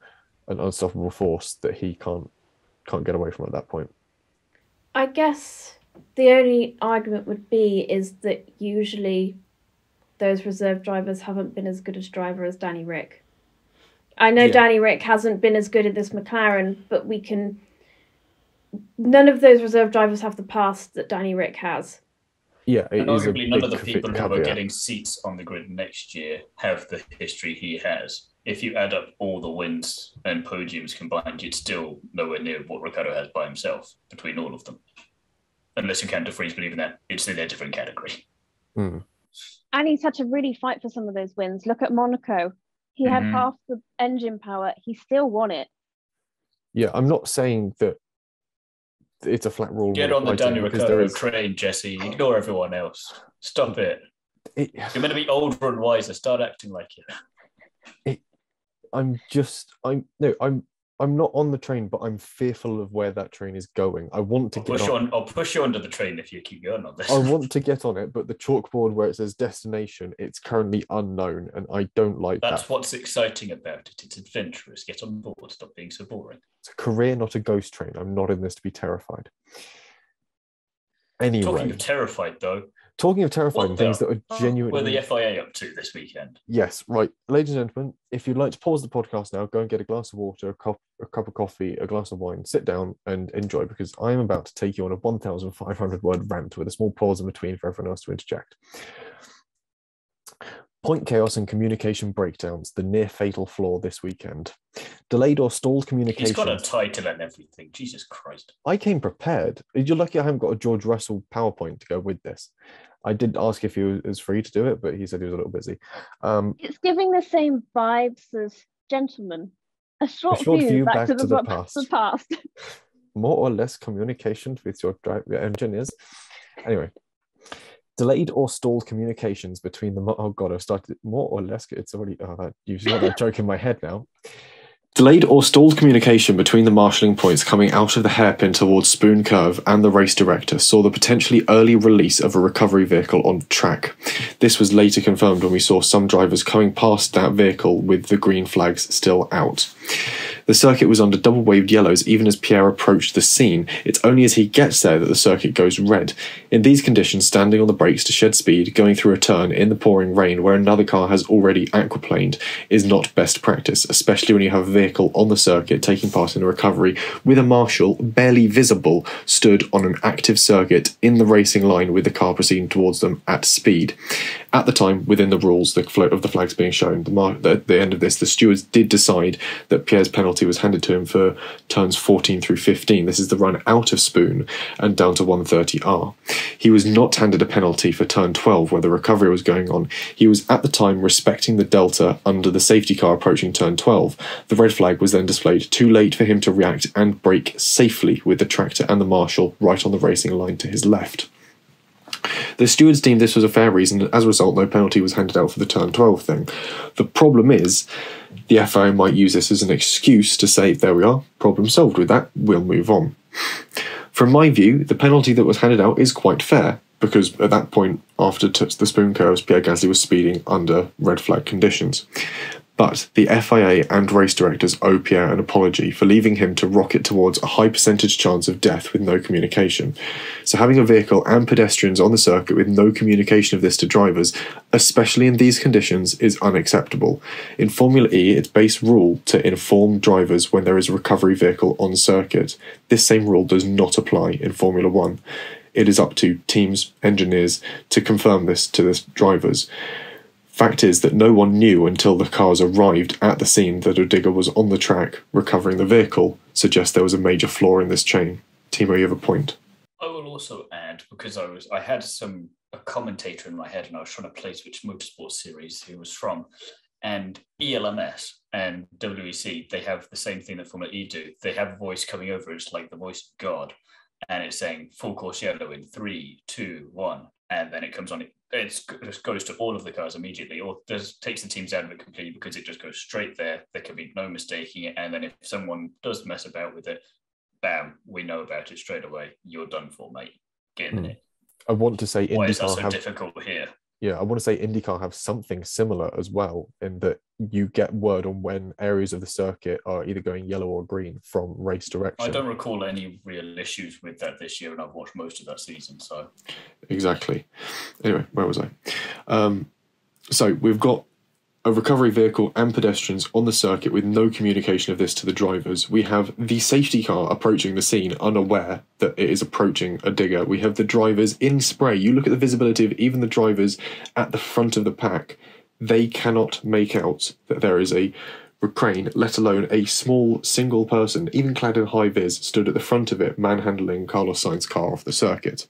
an unstoppable force that he can't get away from at that point. I guess the only argument would be is that usually those reserve drivers haven't been as good as driver as Danny Rick. I know Danny Rick hasn't been as good at this McLaren, but none of those reserve drivers have the past that Danny Rick has. Yeah, and arguably none of the people who are getting seats on the grid next year have the history he has. If you add up all the wins and podiums combined, it's still nowhere near what Ricciardo has by himself between all of them. Unless you count De Vries, believe in that, it's in a different category. And he's had to really fight for some of those wins. Look at Monaco. He had half the engine power. He still won it. Yeah, I'm not saying that it's a flat rule. Get on the Daniel Ricciardo train, Jesse. Ignore everyone else. Stop it. You're meant to be older and wiser. Start acting like it. I'm not on the train, but I'm fearful of where that train is going. I want to get on. I'll push you under the train if you keep going on this. I want to get on it, but the chalkboard where it says destination, it's currently unknown, and I don't like that. That's what's exciting about it. It's adventurous. Get on board. Stop being so boring. It's a career, not a ghost train. I'm not in this to be terrified. Anyway. Talking of terrified, though. Talking of terrifying things that are genuinely... What are the FIA up to this weekend? Yes, right. Ladies and gentlemen, if you'd like to pause the podcast now, go and get a glass of water, a cup of coffee, a glass of wine, sit down and enjoy, because I am about to take you on a 1,500-word rant with a small pause in between for everyone else to interject. Point chaos and communication breakdowns, the near-fatal flaw this weekend. Delayed or stalled communication. He's got a title and everything. Jesus Christ. I came prepared. You're lucky I haven't got a George Russell PowerPoint to go with this. I did ask if he was free to do it, but he said he was a little busy. It's giving the same vibes as Gentlemen. A short view back to the past. More or less communication with your engineers. Anyway. Delayed or stalled communications between the... Oh, God, I've started... More or less... It's already... Oh, you've got that joke in my head now. Delayed or stalled communication between the marshalling points coming out of the hairpin towards Spoon Curve and the race director saw the potentially early release of a recovery vehicle on track. This was later confirmed when we saw some drivers coming past that vehicle with the green flags still out. The circuit was under double-waved yellows even as Pierre approached the scene. It's only as he gets there that the circuit goes red. In these conditions, standing on the brakes to shed speed, going through a turn in the pouring rain where another car has already aquaplaned is not best practice, especially when you have a vehicle on the circuit taking part in a recovery with a marshal, barely visible, stood on an active circuit in the racing line with the car proceeding towards them at speed. At the time, within the rules of the flags being shown, at the end of this, the stewards did decide that Pierre's penalty was handed to him for turns 14 through 15. This is the run out of Spoon and down to 130R. He was not handed a penalty for turn 12 where the recovery was going on. He was at the time respecting the delta under the safety car approaching turn 12. The red flag was then displayed too late for him to react and brake safely with the tractor and the marshal right on the racing line to his left. The stewards deemed this was a fair reason, and as a result, no penalty was handed out for the turn 12 thing. The problem is, the FIA might use this as an excuse to say, there we are, problem solved with that, we'll move on. From my view, the penalty that was handed out is quite fair, because at that point, after the Spoon Curves, Pierre Gasly was speeding under red flag conditions. But the FIA and race directors owe Pierre an apology for leaving him to rocket towards a high percentage chance of death with no communication. So having a vehicle and pedestrians on the circuit with no communication of this to drivers, especially in these conditions, is unacceptable. In Formula E, it's base rule to inform drivers when there is a recovery vehicle on circuit. This same rule does not apply in Formula 1. It is up to teams, engineers, to confirm this to the drivers. Fact is that no one knew until the cars arrived at the scene that a digger was on the track recovering the vehicle, suggests there was a major flaw in this chain. Thiemo, you have a point. I will also add, because I had a commentator in my head and I was trying to place which motorsport series he was from, and ELMS and WEC, they have the same thing that Formula E do. They have a voice coming over, it's like the voice of God, and it's saying full course yellow in 3, 2, 1, and then it comes on. It just goes to all of the cars immediately, or takes the teams out of it completely because it just goes straight there. There can be no mistaking it, and then if someone does mess about with it, bam, we know about it straight away. You're done for, mate. Get in it. I want to say IndyCar. Why is that so difficult here? Yeah, I want to say IndyCar have something similar as well, in that you get word on when areas of the circuit are either going yellow or green from race direction. I don't recall any real issues with that this year, and I've watched most of that season. So exactly. Anyway, where was I? So we've got a recovery vehicle and pedestrians on the circuit with no communication of this to the drivers. We have the safety car approaching the scene unaware that it is approaching a digger. We have the drivers in spray. You look at the visibility of even the drivers at the front of the pack. They cannot make out that there is a crane, let alone a small single person, even clad in high-vis, stood at the front of it manhandling Carlos Sainz's car off the circuit.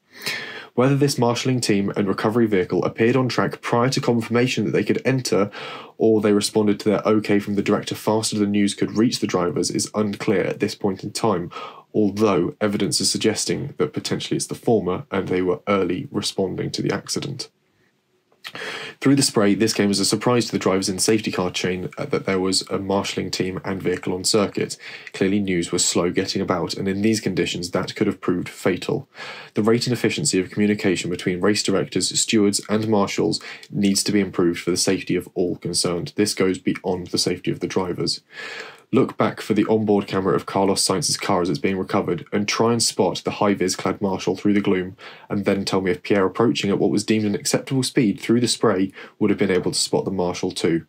Whether this marshalling team and recovery vehicle appeared on track prior to confirmation that they could enter, or they responded to their OK from the director faster than news could reach the drivers, is unclear at this point in time, although evidence is suggesting that potentially it's the former and they were early responding to the accident. Through the spray, this came as a surprise to the drivers in the safety car chain that there was a marshalling team and vehicle on circuit. Clearly news was slow getting about, and in these conditions that could have proved fatal. The rate and efficiency of communication between race directors, stewards and marshals needs to be improved for the safety of all concerned. This goes beyond the safety of the drivers. Look back for the onboard camera of Carlos Sainz's car as it's being recovered and try and spot the high-vis clad marshal through the gloom, and then tell me if Pierre approaching at what was deemed an acceptable speed through the spray would have been able to spot the marshal too.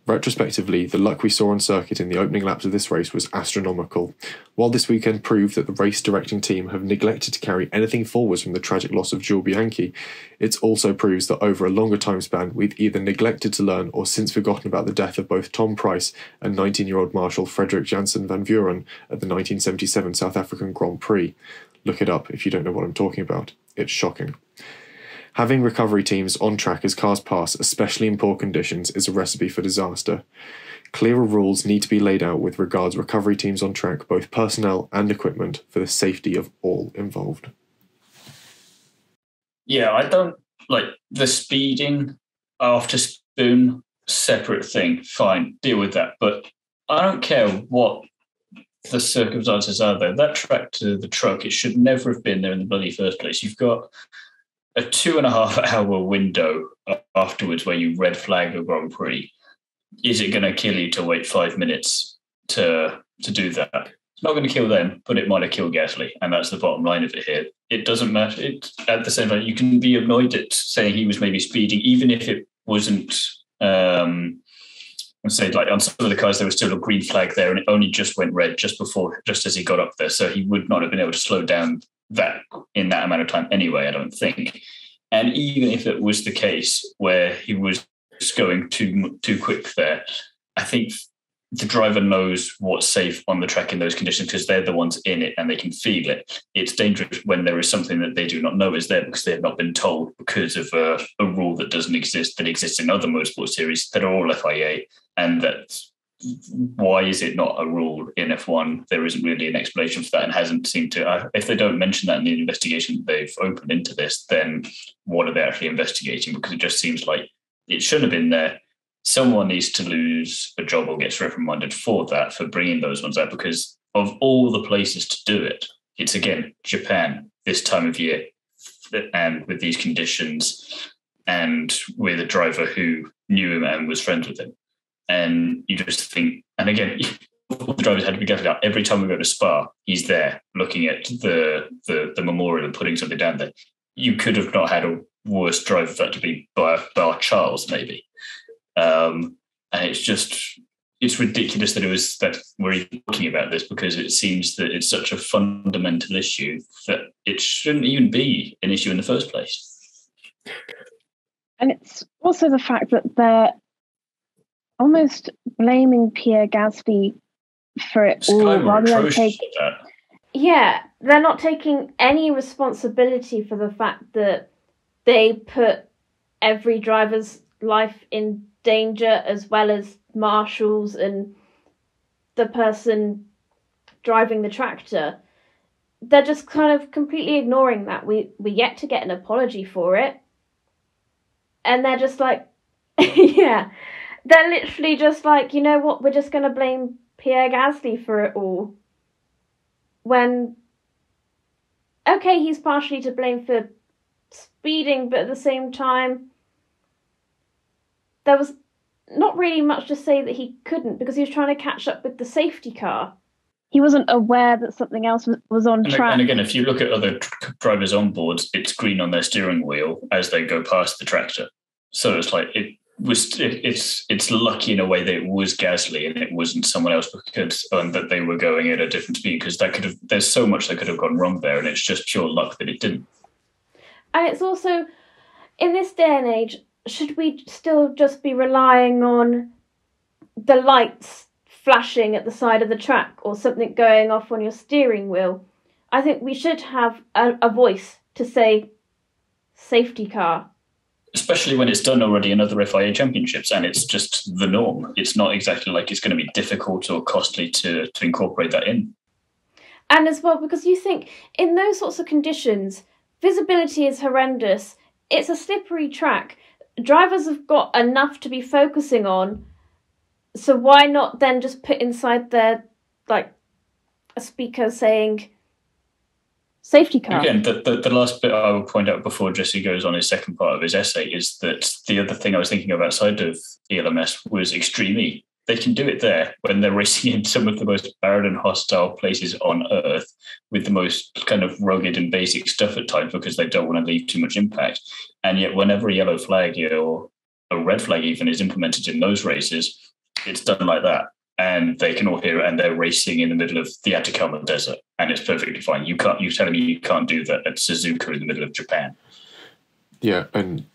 Retrospectively, the luck we saw on circuit in the opening laps of this race was astronomical. While this weekend proved that the race directing team have neglected to carry anything forwards from the tragic loss of Jules Bianchi, it also proves that over a longer time span we've either neglected to learn or since forgotten about the death of both Tom Pryce and 19-year-old Marshal Frederik Jansen van Vuren at the 1977 South African Grand Prix. Look it up if you don't know what I'm talking about. It's shocking. Having recovery teams on track as cars pass, especially in poor conditions, is a recipe for disaster. Clearer rules need to be laid out with regards recovery teams on track, both personnel and equipment, for the safety of all involved. Yeah, I don't like the speeding after spoon, separate thing, fine, deal with that. But I don't care what the circumstances are there. That track to the truck, it should never have been there in the bloody first place. You've got a 2.5 hour window afterwards where you red flag a Grand Prix. Is it going to kill you to wait 5 minutes to do that? It's not going to kill them, but it might have killed Gasly, and that's the bottom line of it here. It doesn't matter. At the same time, you can be annoyed at saying he was maybe speeding, even if it wasn't. Say like on some of the cars, there was still a green flag there, and it only just went red just as he got up there, so he would not have been able to slow down that in that amount of time anyway, I don't think. And even if it was the case where he was going too quick there, I think the driver knows what's safe on the track in those conditions because they're the ones in it and they can feel it. It's dangerous when there is something that they do not know is there because they have not been told because of a rule that doesn't exist, that exists in other motorsport series that are all FIA, and that's why is it not a rule in F1? There isn't really an explanation for that and hasn't seemed to. If they don't mention that in the investigation they've opened into this, then what are they actually investigating? Because it just seems like it shouldn't have been there. Someone needs to lose a job or gets reprimanded for that, for bringing those ones out, because of all the places to do it, it's again Japan this time of year and with these conditions and with a driver who knew him and was friends with him. And you just think, and again, all the drivers had to be careful. Every time we go to Spa, he's there looking at the memorial and putting something down there. You could have not had a worse driver for that to be bar Charles, maybe. And it's ridiculous that we're even talking about this, because it seems that it's such a fundamental issue that it shouldn't even be an issue in the first place. And it's also the fact that they're almost blaming Pierre Gasly for it It's all, kind of rather than atrocious take. at that. Yeah, they're not taking any responsibility for the fact that they put every driver's life in danger, as well as marshals and the person driving the tractor. They're just kind of completely ignoring that. We yet to get an apology for it. And they're just like, yeah, they're literally just like, you know what, we're just going to blame Pierre Gasly for it all. When, okay, he's partially to blame for speeding, but at the same time, there was not really much to say that he couldn't, because he was trying to catch up with the safety car. He wasn't aware that something else was on track. And again, if you look at other drivers on boards, it's green on their steering wheel as they go past the tractor. So it's like it's lucky in a way that it was Gasly and it wasn't someone else, because that they were going at a different speed, because there's so much that could have gone wrong there, and it's just pure luck that it didn't. And it's also, in this day and age, should we still just be relying on the lights flashing at the side of the track or something going off on your steering wheel? I think we should have a voice to say safety car. Especially when it's done already in other FIA championships, and it's just the norm. It's not exactly like it's going to be difficult or costly to incorporate that in. And as well, because you think, in those sorts of conditions, visibility is horrendous. It's a slippery track. Drivers have got enough to be focusing on, so why not then just put inside their, like, a speaker saying safety car? Again, the last bit I will point out before Jesse goes on his second part of his essay is that the other thing I was thinking of outside of ELMS was Extreme E. They can do it there when they're racing in some of the most barren and hostile places on Earth with the most kind of rugged and basic stuff at times, because they don't want to leave too much impact. And yet whenever a yellow flag or a red flag even is implemented in those races, it's done like that. And they can all hear it, and they're racing in the middle of the Atacama Desert, and it's perfectly fine. You're telling me you can't do that at Suzuka in the middle of Japan? Yeah, and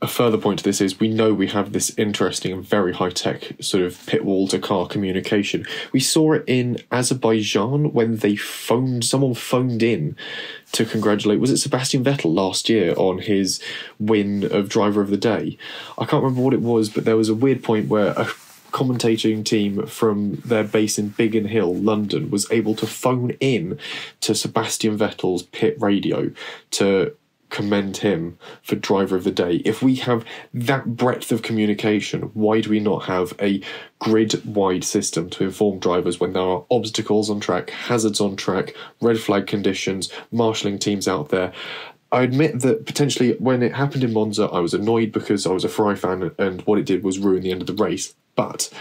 a further point to this is we know we have this interesting and very high-tech sort of pit wall to car communication. We saw it in Azerbaijan when someone phoned in to congratulate, was it Sebastian Vettel last year on his win of Driver of the Day? I can't remember what it was, but there was a weird point where a commentating team from their base in Biggin Hill, London, was able to phone in to Sebastian Vettel's pit radio to commend him for Driver of the Day. If we have that breadth of communication, why do we not have a grid-wide system to inform drivers when there are obstacles on track, hazards on track, red flag conditions, marshalling teams out there? I admit that potentially when it happened in Monza, I was annoyed because I was a Ferrari fan and what it did was ruin the end of the race. But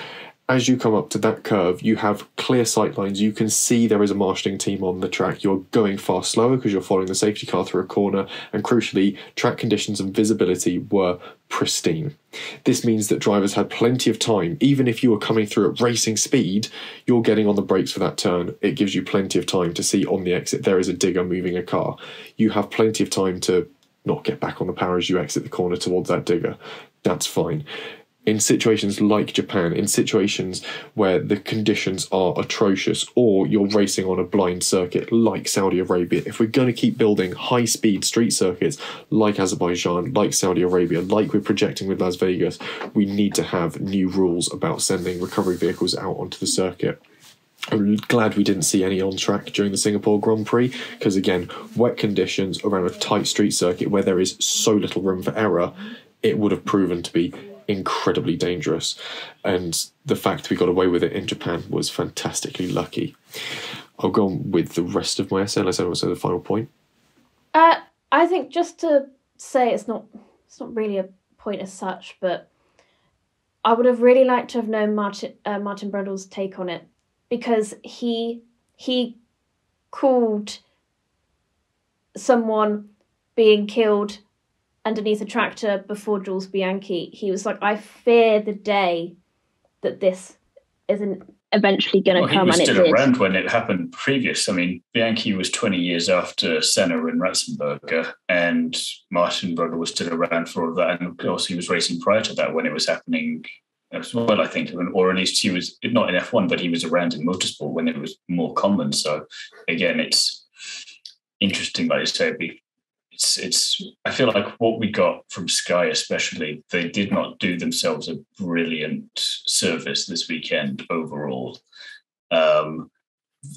as you come up to that curve, you have clear sight lines. You can see there is a marshalling team on the track. You're going far slower because you're following the safety car through a corner. And crucially, track conditions and visibility were pristine. This means that drivers had plenty of time. Even if you were coming through at racing speed, you're getting on the brakes for that turn. It gives you plenty of time to see on the exit there is a digger moving a car. You have plenty of time to not get back on the power as you exit the corner towards that digger. That's fine. In situations like Japan, in situations where the conditions are atrocious, or you're racing on a blind circuit like Saudi Arabia, if we're going to keep building high-speed street circuits like Azerbaijan, like Saudi Arabia, like we're projecting with Las Vegas, we need to have new rules about sending recovery vehicles out onto the circuit. I'm glad we didn't see any on track during the Singapore Grand Prix, because again, wet conditions around a tight street circuit where there is so little room for error, it would have proven to be incredibly dangerous, and the fact we got away with it in Japan was fantastically lucky. I'll go on with the rest of my essay unless anyone says a final point. I think just to say it's not really a point as such, but I would have really liked to have known Martin Brundle's take on it, because he called someone being killed underneath a tractor before Jules Bianchi. He was like, I fear the day that this isn't eventually going to come. He was and still it did. around when it happened previous. I mean, Bianchi was 20 years after Senna and Ratzenberger, and Martin Brundle was still around for all of that. And of course, he was racing prior to that when it was happening as well, I think, or at least he was not in F1, but he was around in motorsport when it was more common. So again, it's interesting, like you say. I feel like what we got from Sky, especially, they did not do themselves a brilliant service this weekend overall.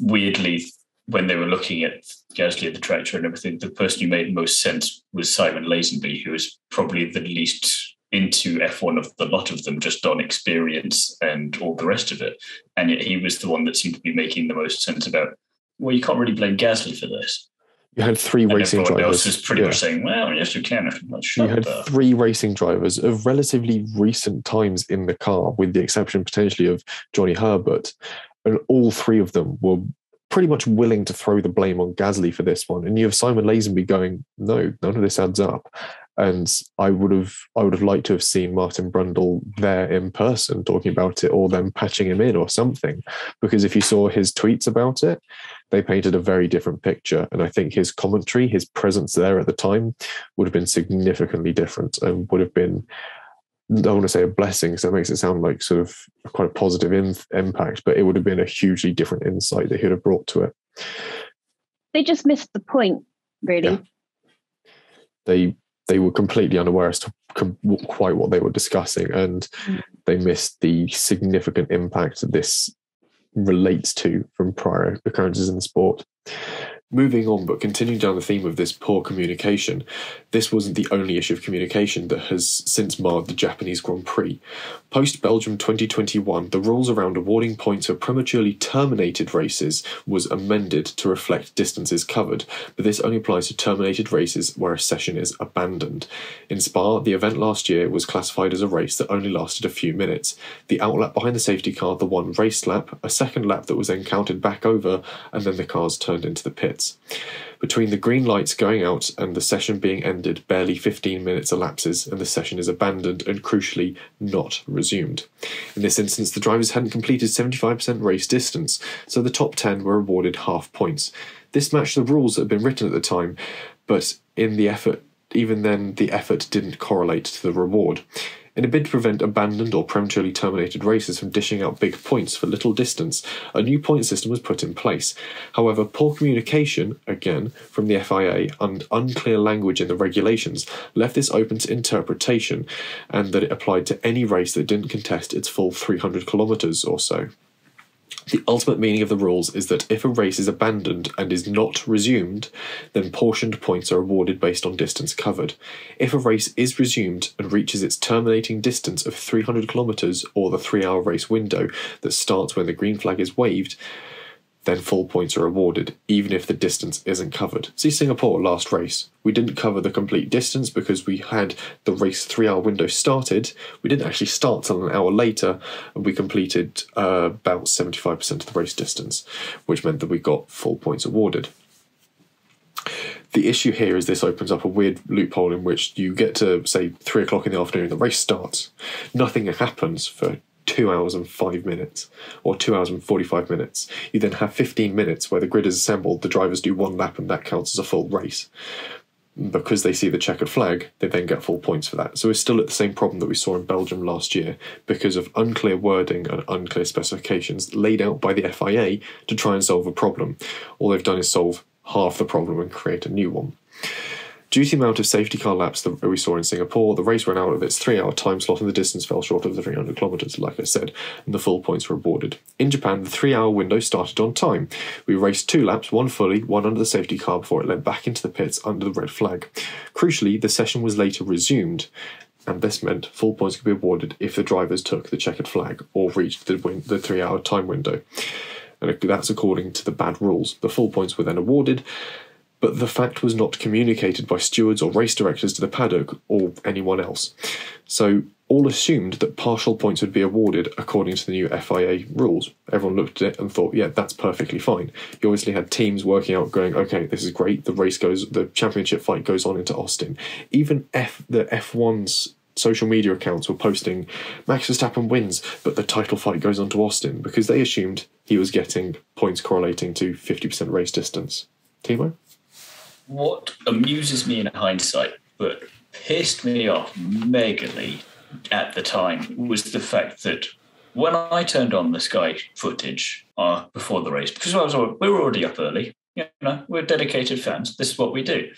Weirdly, when they were looking at Gasly at the tractor and everything, the person who made most sense was Simon Lazenby, who was probably the least into F1 of the lot of them, just on experience and all the rest of it. And yet he was the one that seemed to be making the most sense about, well, you can't really blame Gasly for this. You had three racing drivers. Everyone else is pretty much saying, well, yes, you can. You had three racing drivers of relatively recent times in the car, with the exception potentially of Johnny Herbert. And all three of them were pretty much willing to throw the blame on Gasly for this one. And you have Simon Lazenby going, no, none of this adds up. And I would have liked to have seen Martin Brundle there in person talking about it, or them patching him in or something. Because if you saw his tweets about it, they painted a very different picture. And I think his commentary, his presence there at the time, would have been significantly different and would have been, I don't want to say a blessing, because that makes it sound like sort of quite a positive impact, but it would have been a hugely different insight that he would have brought to it. They just missed the point, really. Yeah. They were completely unaware as to quite what they were discussing, and they missed the significant impact that this relates to from prior occurrences in the sport. Moving on, but continuing down the theme of this poor communication, this wasn't the only issue of communication that has since marred the Japanese Grand Prix. Post-Belgium 2021, the rules around awarding points for prematurely terminated races was amended to reflect distances covered, but this only applies to terminated races where a session is abandoned. In Spa, the event last year was classified as a race that only lasted a few minutes. The outlap behind the safety car, the one race lap, a second lap that was then counted back over, and then the cars turned into the pits. Between the green lights going out and the session being ended, barely 15 minutes elapses and the session is abandoned and, crucially, not resumed. In this instance, the drivers hadn't completed 75% race distance, so the top 10 were awarded half points. This matched the rules that had been written at the time, but in the effort, even then, the effort didn't correlate to the reward. In a bid to prevent abandoned or prematurely terminated races from dishing out big points for little distance, a new point system was put in place. However, poor communication, again, from the FIA and unclear language in the regulations left this open to interpretation, and that it applied to any race that didn't contest its full 300 kilometres or so. The ultimate meaning of the rules is that if a race is abandoned and is not resumed, then portioned points are awarded based on distance covered. If a race is resumed and reaches its terminating distance of 300 kilometres or the 3-hour race window that starts when the green flag is waved, then full points are awarded, even if the distance isn't covered. See Singapore, last race. We didn't cover the complete distance because we had the race 3-hour window started. We didn't actually start till an hour later, and we completed about 75% of the race distance, which meant that we got full points awarded. The issue here is this opens up a weird loophole in which you get to, say, 3 o'clock in the afternoon, the race starts. Nothing happens for 2 hours and 5 minutes, or 2 hours and 45 minutes. You then have 15 minutes where the grid is assembled, the drivers do one lap, and that counts as a full race. Because they see the checkered flag, they then get full points for that. So we're still at the same problem that we saw in Belgium last year, because of unclear wording and unclear specifications laid out by the FIA to try and solve a problem. All they've done is solve half the problem and create a new one. Due to the amount of safety car laps that we saw in Singapore, the race ran out of its 3-hour time slot and the distance fell short of the 300 kilometres, like I said, and the full points were awarded. In Japan, the 3-hour window started on time. We raced 2 laps, one fully, one under the safety car before it led back into the pits under the red flag. Crucially, the session was later resumed, and this meant full points could be awarded if the drivers took the checkered flag or reached the 3-hour time window. And that's according to the bad rules. The full points were then awarded, but the fact was not communicated by stewards or race directors to the paddock or anyone else. So all assumed that partial points would be awarded according to the new FIA rules. Everyone looked at it and thought, yeah, that's perfectly fine. You obviously had teams working out, going, okay, this is great. The championship fight goes on into Austin. Even the F1's social media accounts were posting, Max Verstappen wins, but the title fight goes on to Austin, because they assumed he was getting points correlating to 50% race distance. Thiemo? What amuses me in hindsight, but pissed me off megally at the time, was the fact that when I turned on the Sky footage before the race, because we were already up early, we're dedicated fans, this is what we do.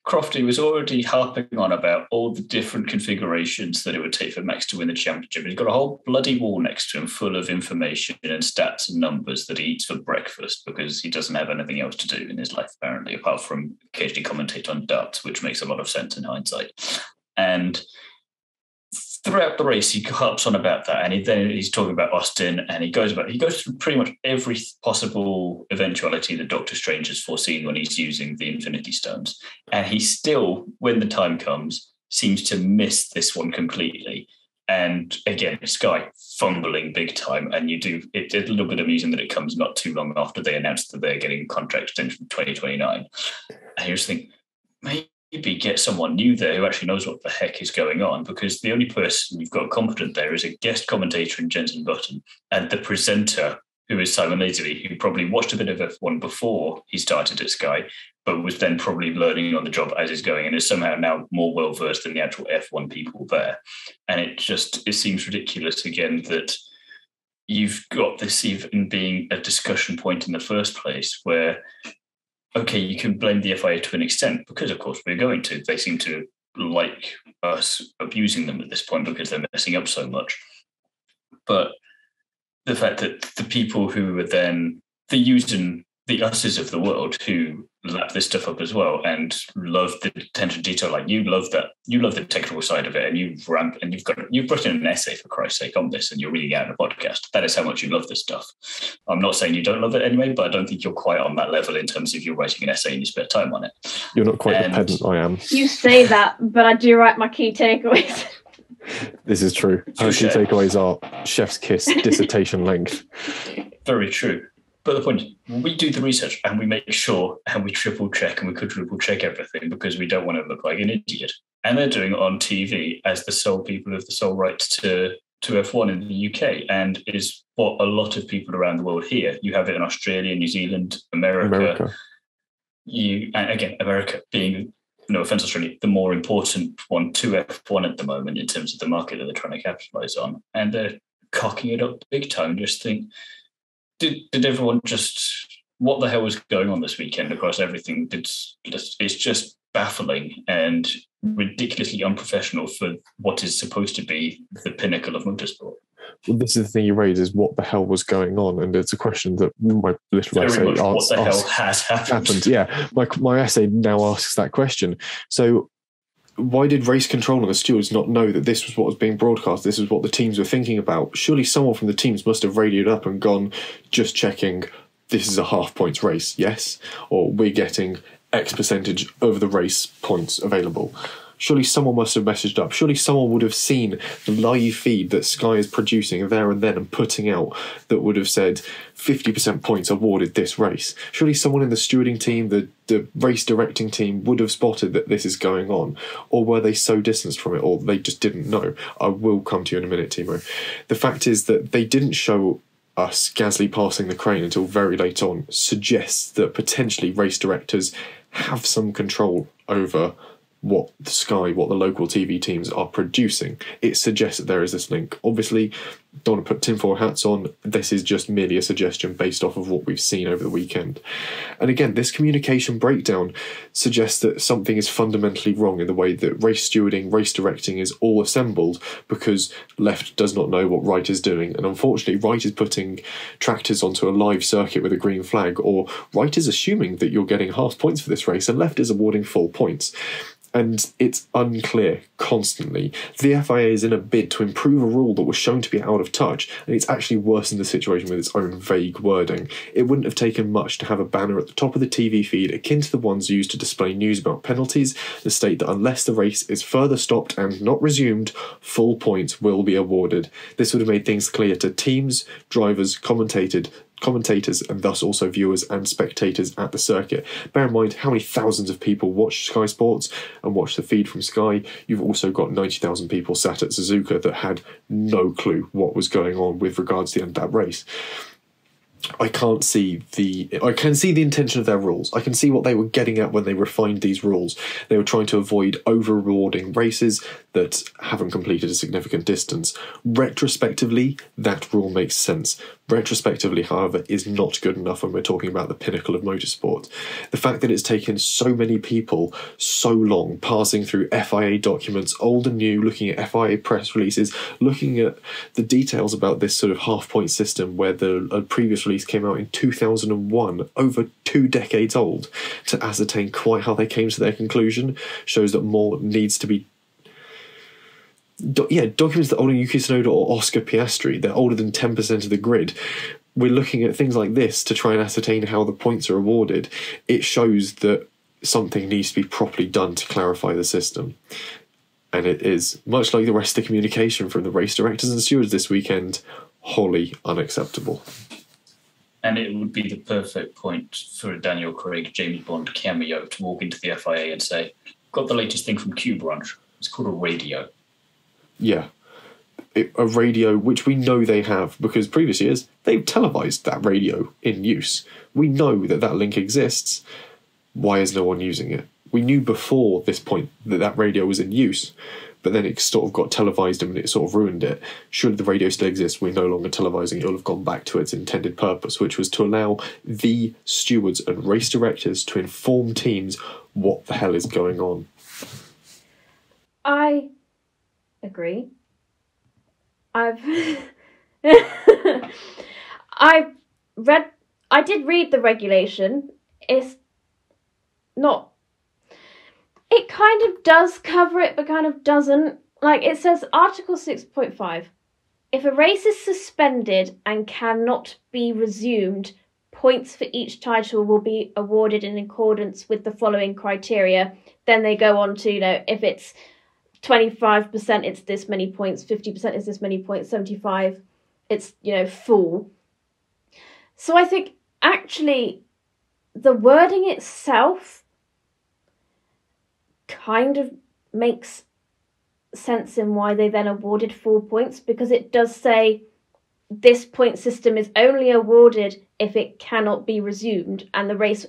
Crofty was already harping on about all the different configurations that it would take for Max to win the championship. He's got a whole bloody wall next to him full of information and stats and numbers that he eats for breakfast, because he doesn't have anything else to do in his life, apparently, apart from occasionally commentate on darts, which makes a lot of sense in hindsight. And throughout the race, he harps on about that, and he's talking about Austin, and he goes through pretty much every possible eventuality that Doctor Strange has foreseen when he's using the Infinity Stones, and he still, when the time comes, seems to miss this one completely. And again, Sky fumbling big time, and it's a little bit amusing that it comes not too long after they announced that they're getting contract extension from 2029, and you just think, maybe get someone new there who actually knows what the heck is going on, because the only person you've got competent there is a guest commentator in Jensen Button, and the presenter, who is Simon Lazenby, who probably watched a bit of F1 before he started at Sky, but was then probably learning on the job as he's going, and is somehow now more well-versed than the actual F1 people there. And it seems ridiculous, again, that you've got this even being a discussion point in the first place, where okay, you can blame the FIA to an extent, because of course we're going to. They seem to like us abusing them at this point because they're messing up so much. But the fact that the people who are then the us's of the world, who lap this stuff up as well and love the attention to detail, like you love the technical side of it, and you've brought in an essay, for Christ's sake, on this, and you're reading out in a podcast. That is how much you love this stuff. I'm not saying you don't love it anyway, but I don't think you're quite on that level in terms of you're writing an essay and you spare time on it. You're not quite the pedant I am. You say that, but I do write my key takeaways. This is true. Our key takeaways are chef's kiss, dissertation length. Very true. But the point is, we do the research and we make sure and we triple check and we quadruple check everything, because we don't want to look like an idiot. And they're doing it on TV as the sole people with the sole rights to F1 in the UK, and is what a lot of people around the world hear. You have it in Australia, New Zealand, America. And again, America being, no offense, Australia, the more important one to F1 at the moment in terms of the market that they're trying to capitalize on. And they're cocking it up big time. Just think, did everyone what the hell was going on this weekend across everything? It's just baffling and ridiculously unprofessional for what is supposed to be the pinnacle of motorsport. Well, this is the thing you raise, is what the hell was going on, and it's a question that my little essay asks. What the hell has happened? Yeah, my essay now asks that question. So why did race control and the stewards not know that this was what was being broadcast? This is what the teams were thinking about. Surely someone from the teams must have radioed up and gone, just checking, this is a half points race, yes? Or we're getting X percentage of the race points available. Surely someone must have messaged up. Surely someone would have seen the live feed that Sky is producing there and then and putting out that would have said 50% points awarded this race. Surely someone in the stewarding team, the race directing team would have spotted that this is going on. Or were they so distanced from it, or they just didn't know? I will come to you in a minute, Thiemo. The fact is that they didn't show us Gasly passing the crane until very late on, suggests that potentially race directors have some control over what the local TV teams are producing. It suggests that there is this link. Obviously, don't want to put tinfoil hats on. This is just merely a suggestion based off of what we've seen over the weekend. And again, this communication breakdown suggests that something is fundamentally wrong in the way that race stewarding, race directing is all assembled, because left does not know what right is doing. And unfortunately, right is putting tractors onto a live circuit with a green flag, or right is assuming that you're getting half points for this race, and left is awarding full points. and it's unclear constantly. The FIA is in a bid to improve a rule that was shown to be out of touch, and it's actually worsened the situation with its own vague wording. It wouldn't have taken much to have a banner at the top of the TV feed akin to the ones used to display news about penalties that state that unless the race is further stopped and not resumed, full points will be awarded. This would have made things clear to teams, drivers, commentators, and thus also viewers and spectators at the circuit. Bear in mind how many thousands of people watch Sky Sports and watch the feed from Sky. You've also got 90,000 people sat at Suzuka that had no clue what was going on with regards to the end of that race. I can see the intention of their rules. I can see what they were getting at when they refined these rules. They were trying to avoid over-rewarding races that haven't completed a significant distance. Retrospectively, that rule makes sense. Retrospectively, however, is not good enough when we're talking about the pinnacle of motorsport. The fact that it's taken so many people so long passing through FIA documents, old and new, looking at FIA press releases, looking at the details about this sort of half-point system where a previous release came out in 2001, over 2 decades old, to ascertain quite how they came to their conclusion, shows that more needs to be. Documents that are older than Yuki Tsunoda or Oscar Piastri, they're older than 10% of the grid. We're looking at things like this to try and ascertain how the points are awarded. It shows that something needs to be properly done to clarify the system. And it is, much like the rest of the communication from the race directors and stewards this weekend, wholly unacceptable. And it would be the perfect point for a Daniel Craig James Bond cameo to walk into the FIA and say, got the latest thing from Q Branch. It's called a radio. Yeah. A radio, which we know they have, because previous years, they've televised that radio in use. We know that that link exists. Why is no one using it? We knew before this point that that radio was in use, but then it sort of got televised and it sort of ruined it. Should the radio still exist, we're no longer televising it. It'll have gone back to its intended purpose, which was to allow the stewards and race directors to inform teams what the hell is going on. I agree. I did read the regulation. It's not. It kind of does cover it, but kind of doesn't. Like, it says Article 6.5. If a race is suspended and cannot be resumed, points for each title will be awarded in accordance with the following criteria. Then they go on to, if it's 25%, it's this many points, 50% is this many points, 75%, it's, full. So I think, actually, the wording itself kind of makes sense in why they then awarded 4 points, because it does say this point system is only awarded if it cannot be resumed, and the race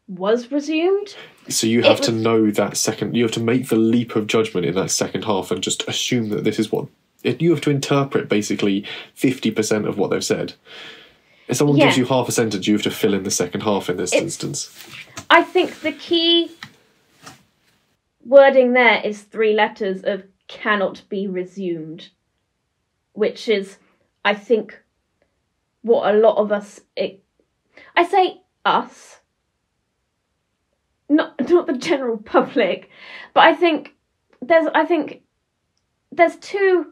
was resumed. So you have to know that second, you have to make the leap of judgment in that second half and just assume that this is what, you have to interpret basically 50% of what they've said. If someone gives you half a sentence, you have to fill in the second half in this instance. I think the key wording there is 3 letters of cannot be resumed, which is, I think, what a lot of us, I say us, not the general public, but I think there's 2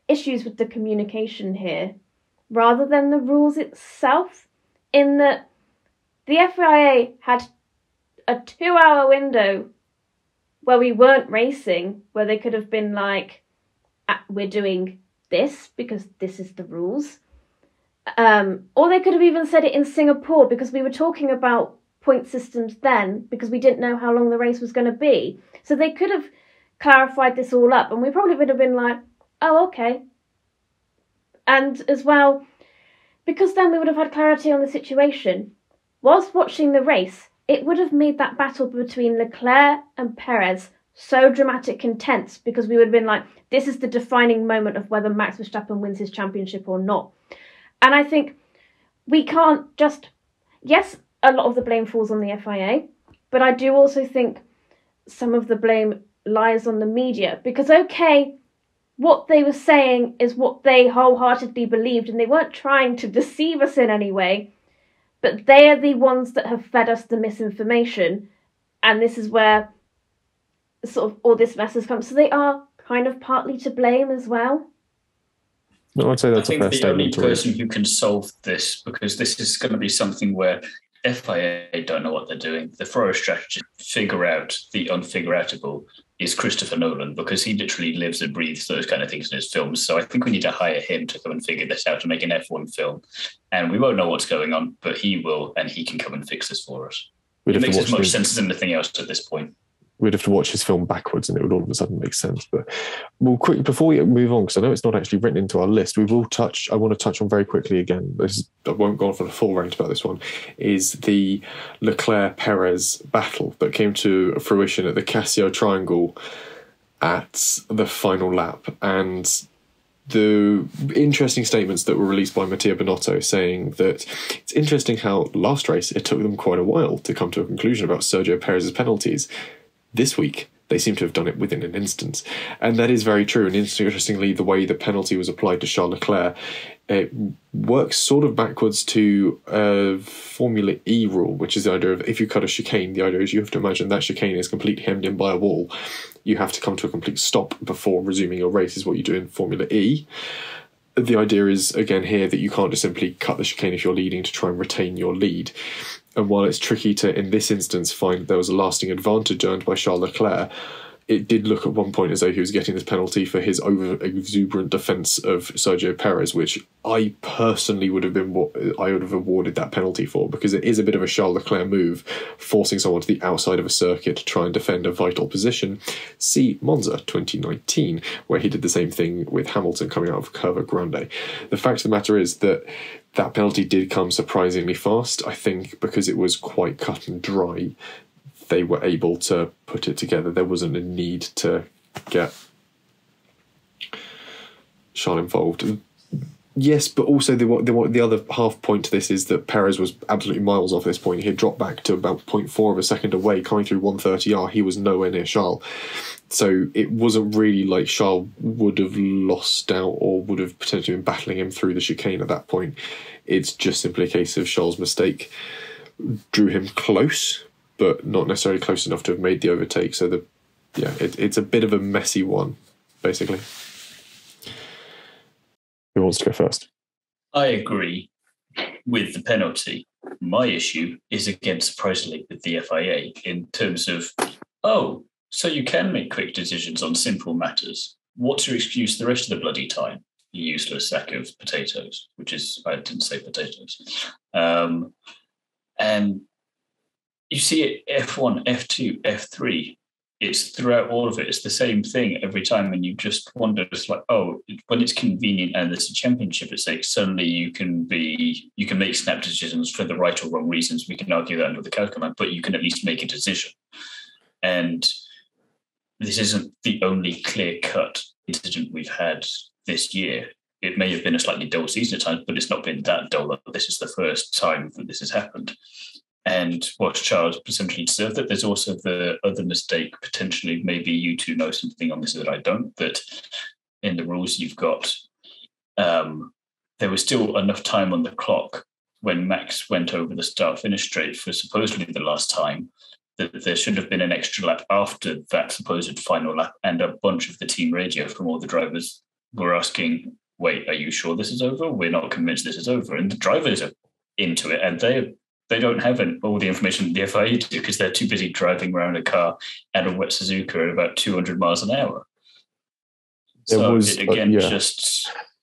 issues with the communication here, rather than the rules itself, in that the FIA had a 2-hour window where we weren't racing, where they could have been like, we're doing this because this is the rules. Or they could have even said it in Singapore, because we were talking about point systems then, because we didn't know how long the race was going to be. So they could have clarified this all up, and we probably would have been like, oh, okay. And as well, because then we would have had clarity on the situation. Whilst watching the race, it would have made that battle between Leclerc and Perez so dramatic and tense, because we would have been like, this is the defining moment of whether Max Verstappen wins his championship or not. And I think we can't just... Yes, a lot of the blame falls on the FIA, but I do also think some of the blame lies on the media, because, okay, what they were saying is what they wholeheartedly believed, and they weren't trying to deceive us in any way, but they are the ones that have fed us the misinformation, and this is where sort of all this mess has come. So they are kind of partly to blame as well. No, I'd say that's I think the only to person who can solve this, because this is going to be something where FIA don't know what they're doing. The throw a strategy, figure out the unfigureoutable, is Christopher Nolan, because he literally lives and breathes those kind of things in his films. So I think we need to hire him to come and figure this out, to make an F1 film. And we won't know what's going on, but he will, and he can come and fix this for us. It makes as much sense as anything else at this point. We'd have to watch his film backwards and it would all of a sudden make sense. But we'll quickly, before we move on, because I know it's not actually written into our list, I want to touch on very quickly again, I won't go on for the full rant about this one, is the Leclerc-Perez battle that came to fruition at the Casio Triangle at the final lap. And the interesting statements that were released by Mattia Binotto saying that it's interesting how last race it took them quite a while to come to a conclusion about Sergio Perez's penalties. This week, they seem to have done it within an instant. And that is very true. And interestingly, the way the penalty was applied to Charles Leclerc, it works sort of backwards to a Formula E rule, which is the idea of if you cut a chicane, the idea is you have to imagine that chicane is completely hemmed in by a wall. You have to come to a complete stop before resuming your race, is what you do in Formula E. The idea is, again, here that you can't just simply cut the chicane if you're leading to try and retain your lead. And while it's tricky to, in this instance, find there was a lasting advantage earned by Charles Leclerc, it did look at one point as though he was getting this penalty for his over-exuberant defence of Sergio Perez, which I personally would have awarded that penalty for, because it is a bit of a Charles Leclerc move, forcing someone to the outside of a circuit to try and defend a vital position. See Monza 2019, where he did the same thing with Hamilton coming out of Curva Grande. The fact of the matter is that that penalty did come surprisingly fast, I think, because it was quite cut and dry. They were able to put it together. There wasn't a need to get Charles involved. Yes, but also the other half point to this is that Perez was absolutely miles off this point. He had dropped back to about 0.4 of a second away, coming through 130R. He was nowhere near Charles. So it wasn't really like Charles would have lost out or would have potentially been battling him through the chicane at that point. It's just simply a case of Charles' mistake drew him close, but not necessarily close enough to have made the overtake. So it's a bit of a messy one, basically. Who wants to go first? I agree with the penalty. My issue is, again, surprisingly, with the FIA in terms of, so you can make quick decisions on simple matters. What's your excuse the rest of the bloody time? You useless sack of potatoes, which is, I didn't say potatoes. And you see it F1, F2, F3. It's throughout all of it. It's the same thing every time. And you just wonder, it's like, when it's convenient and there's a championship at stake, suddenly you can make snap decisions for the right or wrong reasons. We can argue that under the cow command, but you can at least make a decision. And this isn't the only clear-cut incident we've had this year. It may have been a slightly dull season at times, but it's not been that dull. This is the first time that this has happened. And what Charles potentially deserved that. There's also the other mistake, potentially, maybe you two know something on this that I don't, that in the rules you've got, there was still enough time on the clock when Max went over the start-finish straight for supposedly the last time, that there should have been an extra lap after that supposed final lap, and a bunch of the team radio from all the drivers were asking, wait, are you sure this is over? We're not convinced this is over. And the drivers are into it, and they don't have all the information the FIA do, because they're too busy driving around a car and a wet Suzuka at about 200 miles an hour.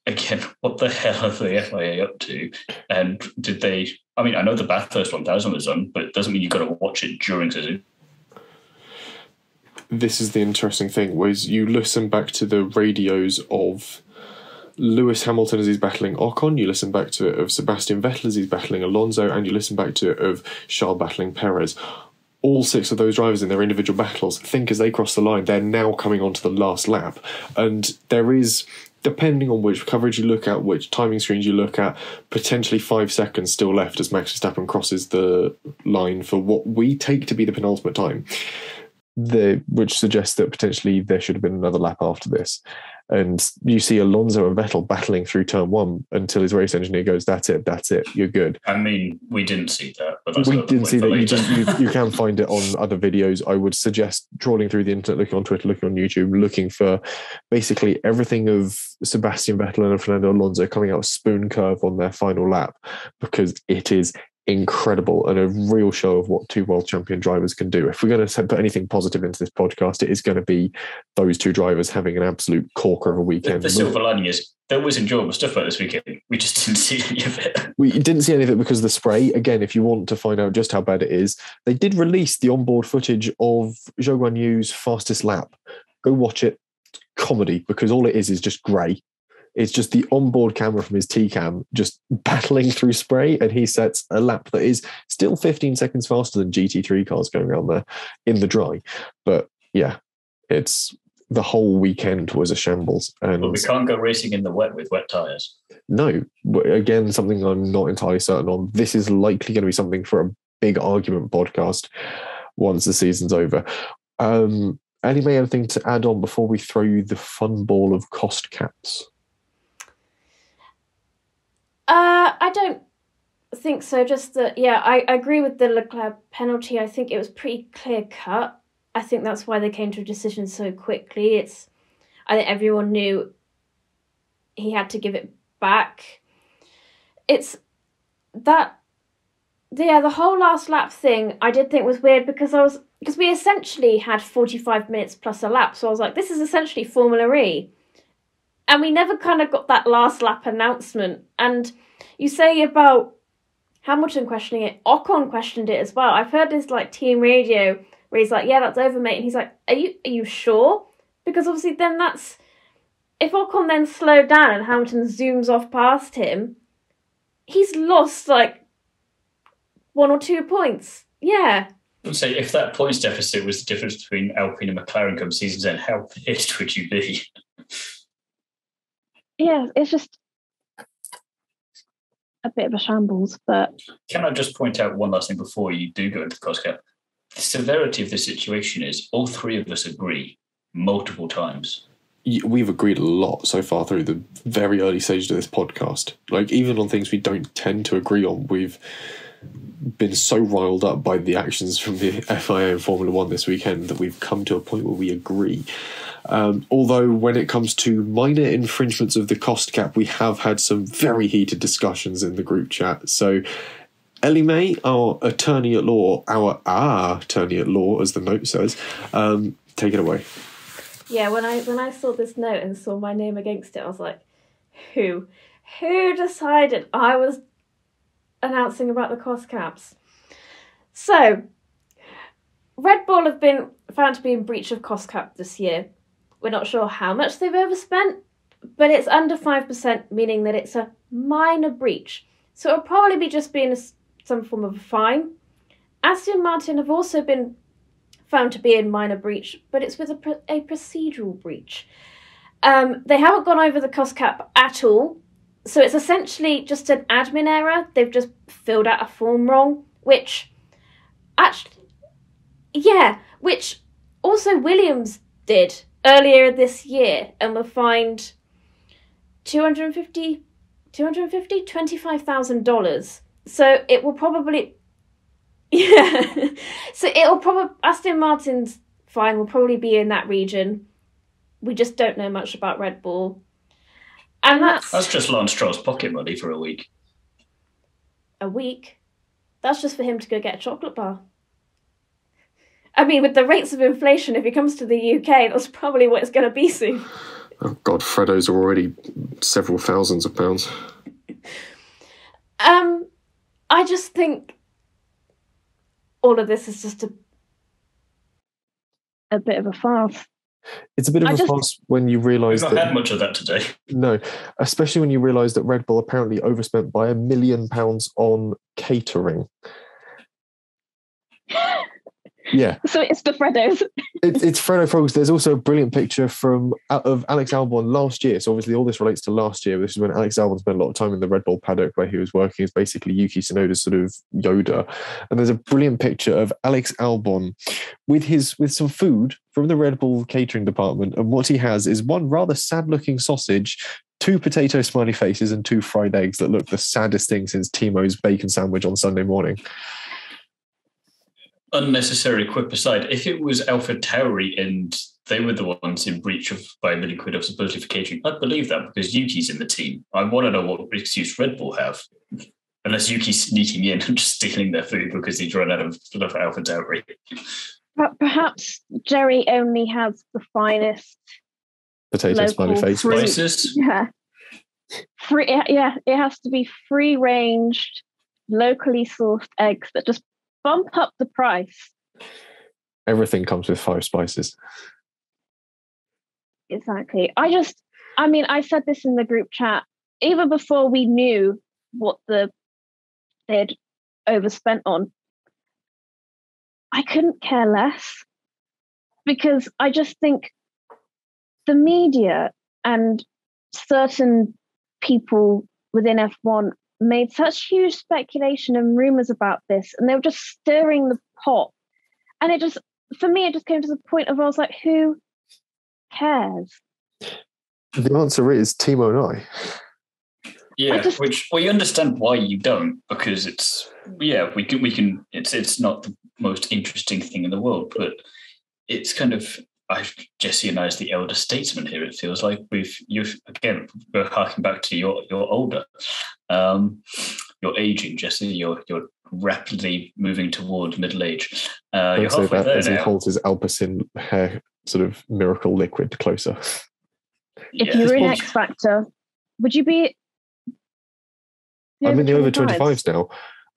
Again, what the hell are the FIA up to? And did they... I mean, I know the Bathurst 1000 was on, but it doesn't mean you've got to watch it during Suzuka. This is the interesting thing, was you listen back to the radios of Lewis Hamilton as he's battling Ocon, you listen back to it of Sebastian Vettel as he's battling Alonso, and you listen back to it of Charles battling Perez. All six of those drivers in their individual battles think as they cross the line, they're now coming onto the last lap. And there is, depending on which coverage you look at, which timing screens you look at, potentially 5 seconds still left as Max Verstappen crosses the line for what we take to be the penultimate time. which suggests that potentially there should have been another lap after this. And you see Alonso and Vettel battling through turn one until his race engineer goes, that's it, you're good. I mean, we didn't see that. But that's we didn't see that. You you can find it on other videos. I would suggest trawling through the internet, looking on Twitter, looking on YouTube, looking for basically everything of Sebastian Vettel and Fernando Alonso coming out spoon curve on their final lap, because it is incredible and a real show of what two world champion drivers can do. If we're going to put anything positive into this podcast, it is going to be those two drivers having an absolute corker of a weekend. The silver lining is there was enjoyable stuff like this weekend. We just didn't see any of it. We didn't see any of it because of the spray. Again, if you want to find out just how bad it is, they did release the onboard footage of Zhou Guan Yu's fastest lap. Go watch it. Comedy, because all it is just grey. It's just the onboard camera from his T-Cam just battling through spray, and he sets a lap that is still 15 seconds faster than GT3 cars going around there in the dry. But yeah, it's the whole weekend was a shambles. And but we can't go racing in the wet with wet tyres. No, again, something I'm not entirely certain on. This is likely going to be something for a big argument podcast once the season's over. Ellie-May, anything to add on before we throw you the fun ball of cost caps? I don't think so. Just that, yeah, I agree with the Leclerc penalty. I think it was pretty clear cut. I think that's why they came to a decision so quickly. I think everyone knew he had to give it back. It's that, yeah, the whole last lap thing I did think was weird because we essentially had 45 minutes plus a lap. So I was like, this is essentially Formula E. And we never kind of got that last lap announcement. And you say about Hamilton questioning it, Ocon questioned it as well. I've heard this like team radio where he's like, yeah, that's over, mate. And he's like, are you sure? Because obviously then if Ocon then slowed down and Hamilton zooms off past him, he's lost like 1 or 2 points. Yeah. I would say if that points deficit was the difference between Alpine and McLaren come season's end, how pissed would you be? Yeah, it's just a bit of a shambles, but... Can I just point out one last thing before you do go into the cost cap? The severity of the situation is all three of us agree multiple times. We've agreed a lot so far through the very early stages of this podcast. Like, even on things we don't tend to agree on, we've been so riled up by the actions from the FIA and Formula One this weekend that we've come to a point where we agree. Although when it comes to minor infringements of the cost cap, we have had some very heated discussions in the group chat. So Ellie-May, our attorney at law, our attorney at law, as the note says, take it away. Yeah, when I saw this note and saw my name against it, I was like, who decided I was announcing about the cost caps? So, Red Bull have been found to be in breach of cost cap this year. We're not sure how much they've overspent, but it's under 5%, meaning that it's a minor breach. So it'll probably be just being some form of a fine. Aston Martin have also been found to be in minor breach, but it's with a procedural breach. They haven't gone over the cost cap at all, so it's essentially just an admin error. They've just filled out a form wrong, which also Williams did earlier this year and were fined $25,000. So it will probably... Yeah. So Aston Martin's fine will probably be in that region. We just don't know much about Red Bull. And that's just Lance Stroll's pocket money for a week. A week? That's just for him to go get a chocolate bar. I mean, with the rates of inflation, if he comes to the UK, that's probably what it's going to be soon. Oh God, Freddo's are already several thousands of pounds. I just think all of this is just a bit of a farce. It's a bit of a farce when you realise that... We've not had much of that today. No, especially when you realise that Red Bull apparently overspent by £1 million on catering. Yeah. So it's the Freddos. It's Freddo Frogs. There's also a brilliant picture of Alex Albon last year. So obviously all this relates to last year. This is when Alex Albon spent a lot of time in the Red Bull paddock where he was working as basically Yuki Tsunoda's sort of Yoda. And there's a brilliant picture of Alex Albon with some food from the Red Bull catering department. And what he has is one rather sad-looking sausage, 2 potato smiley faces, and 2 fried eggs that look the saddest thing since Thiemo's bacon sandwich on Sunday morning. Unnecessary quip aside, if it was Alpha Tauri and they were the ones in breach of by £1 million of supposedly for catering, I'd believe that because Yuki's in the team. I want to know what excuse Red Bull have. Unless Yuki's sneaking in and just stealing their food because he's run out of stuff at Alpha Tauri. But perhaps Jerry only has the finest Potato smiley face. Spices? Yeah. It has to be free-ranged, locally sourced eggs that just bump up the price. Everything comes with 5 spices. Exactly. I said this in the group chat, even before we knew what they'd overspent on. I couldn't care less because I just think the media and certain people within F1 made such huge speculation and rumors about this, and they were just stirring the pot. And it just came to the point of I was like, who cares? The answer is Thiemo and I. Yeah, which we understand why you don't, because it's not the most interesting thing in the world, but it's kind of Jesse and I as the elder statesman here. It feels like we're harking back to you're older, you're aging, Jesse. You're rapidly moving toward middle age. You're halfway there as now. he holds his Alpecin hair sort of miracle liquid closer. If you were in X Factor, would you be? I'm in the over 25s now.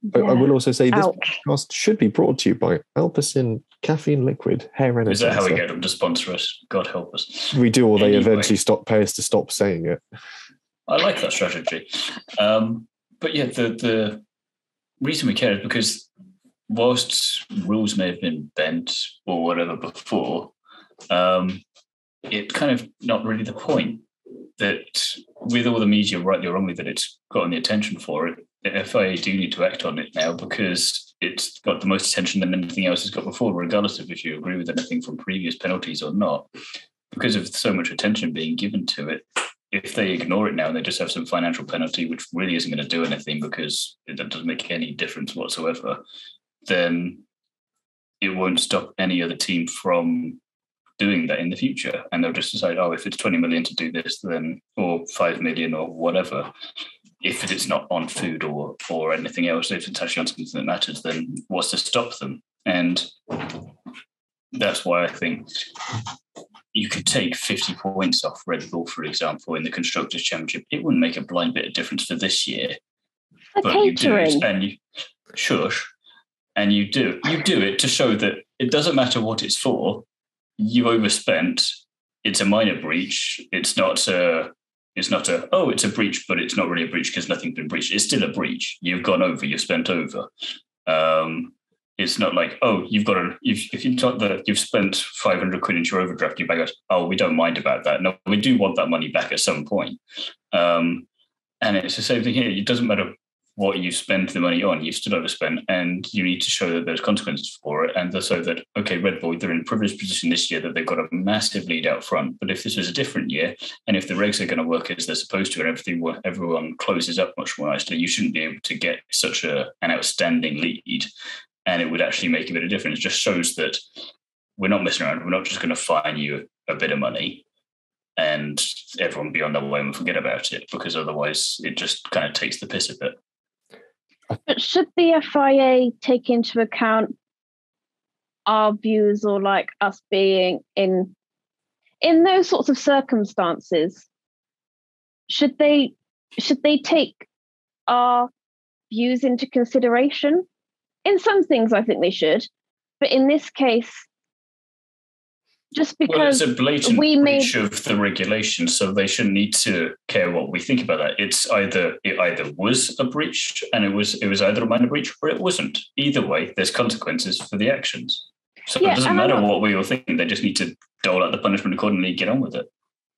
Yeah. I will also say this Ouch. podcast should be brought to you by Alpecin Caffeine Liquid Hair Energizer. Is that how we get them to sponsor us? God help us. We do, or they Anyway. eventually pay us to stop saying it. I like that strategy. But yeah, the reason we care is because whilst rules may have been bent or whatever before, it kind of not really the point that with all the media, rightly or wrongly, that it's gotten the attention for it, the FIA do need to act on it now because it's got the most attention than anything else has got before, regardless of if you agree with anything from previous penalties or not. Because of so much attention being given to it, if they ignore it now and they just have some financial penalty, which really isn't going to do anything because it doesn't make any difference whatsoever, then it won't stop any other team from doing that in the future. And they'll just decide, if it's 20 million to do this, then, or 5 million or whatever, if it's not on food or anything else, if it's actually on something that matters, then what's to stop them? And that's why I think you could take 50 points off Red Bull, for example, in the Constructors' Championship. It wouldn't make a blind bit of difference for this year. But you do it, and you shush, and you do it to show that it doesn't matter what it's for. You overspent. It's a minor breach. It's not a it's a breach, but it's not really a breach because nothing's been breached. It's still a breach. You've gone over. You've spent over. It's not like, if you thought that you've spent 500 quid into your overdraft, you back out, we don't mind about that. No, we do want that money back at some point. And it's the same thing here. It doesn't matter what you spend the money on, you've still overspent, and you need to show that there's consequences for it. And so that, Red Bull, they're in a privileged position this year that they've got a massive lead out front. But if this was a different year, and if the regs are going to work as they're supposed to, and everyone closes up much more nicely, you shouldn't be able to get such an outstanding lead. And it would actually make a bit of difference. It just shows that we're not messing around. We're not just going to fine you a bit of money and everyone be on their way and forget about it, because otherwise it just kind of takes the piss a bit. But should the FIA take into account our views, or like us being in those sorts of circumstances? Should they take our views into consideration? In some things, I think they should, but in this case, just because it's a blatant breach of the regulation, so they shouldn't need to care what we think about that. It either was a breach, and it was either a minor breach, or it wasn't. Either way, there's consequences for the actions. So it doesn't matter what we all think. They just need to dole out the punishment accordingly, get on with it.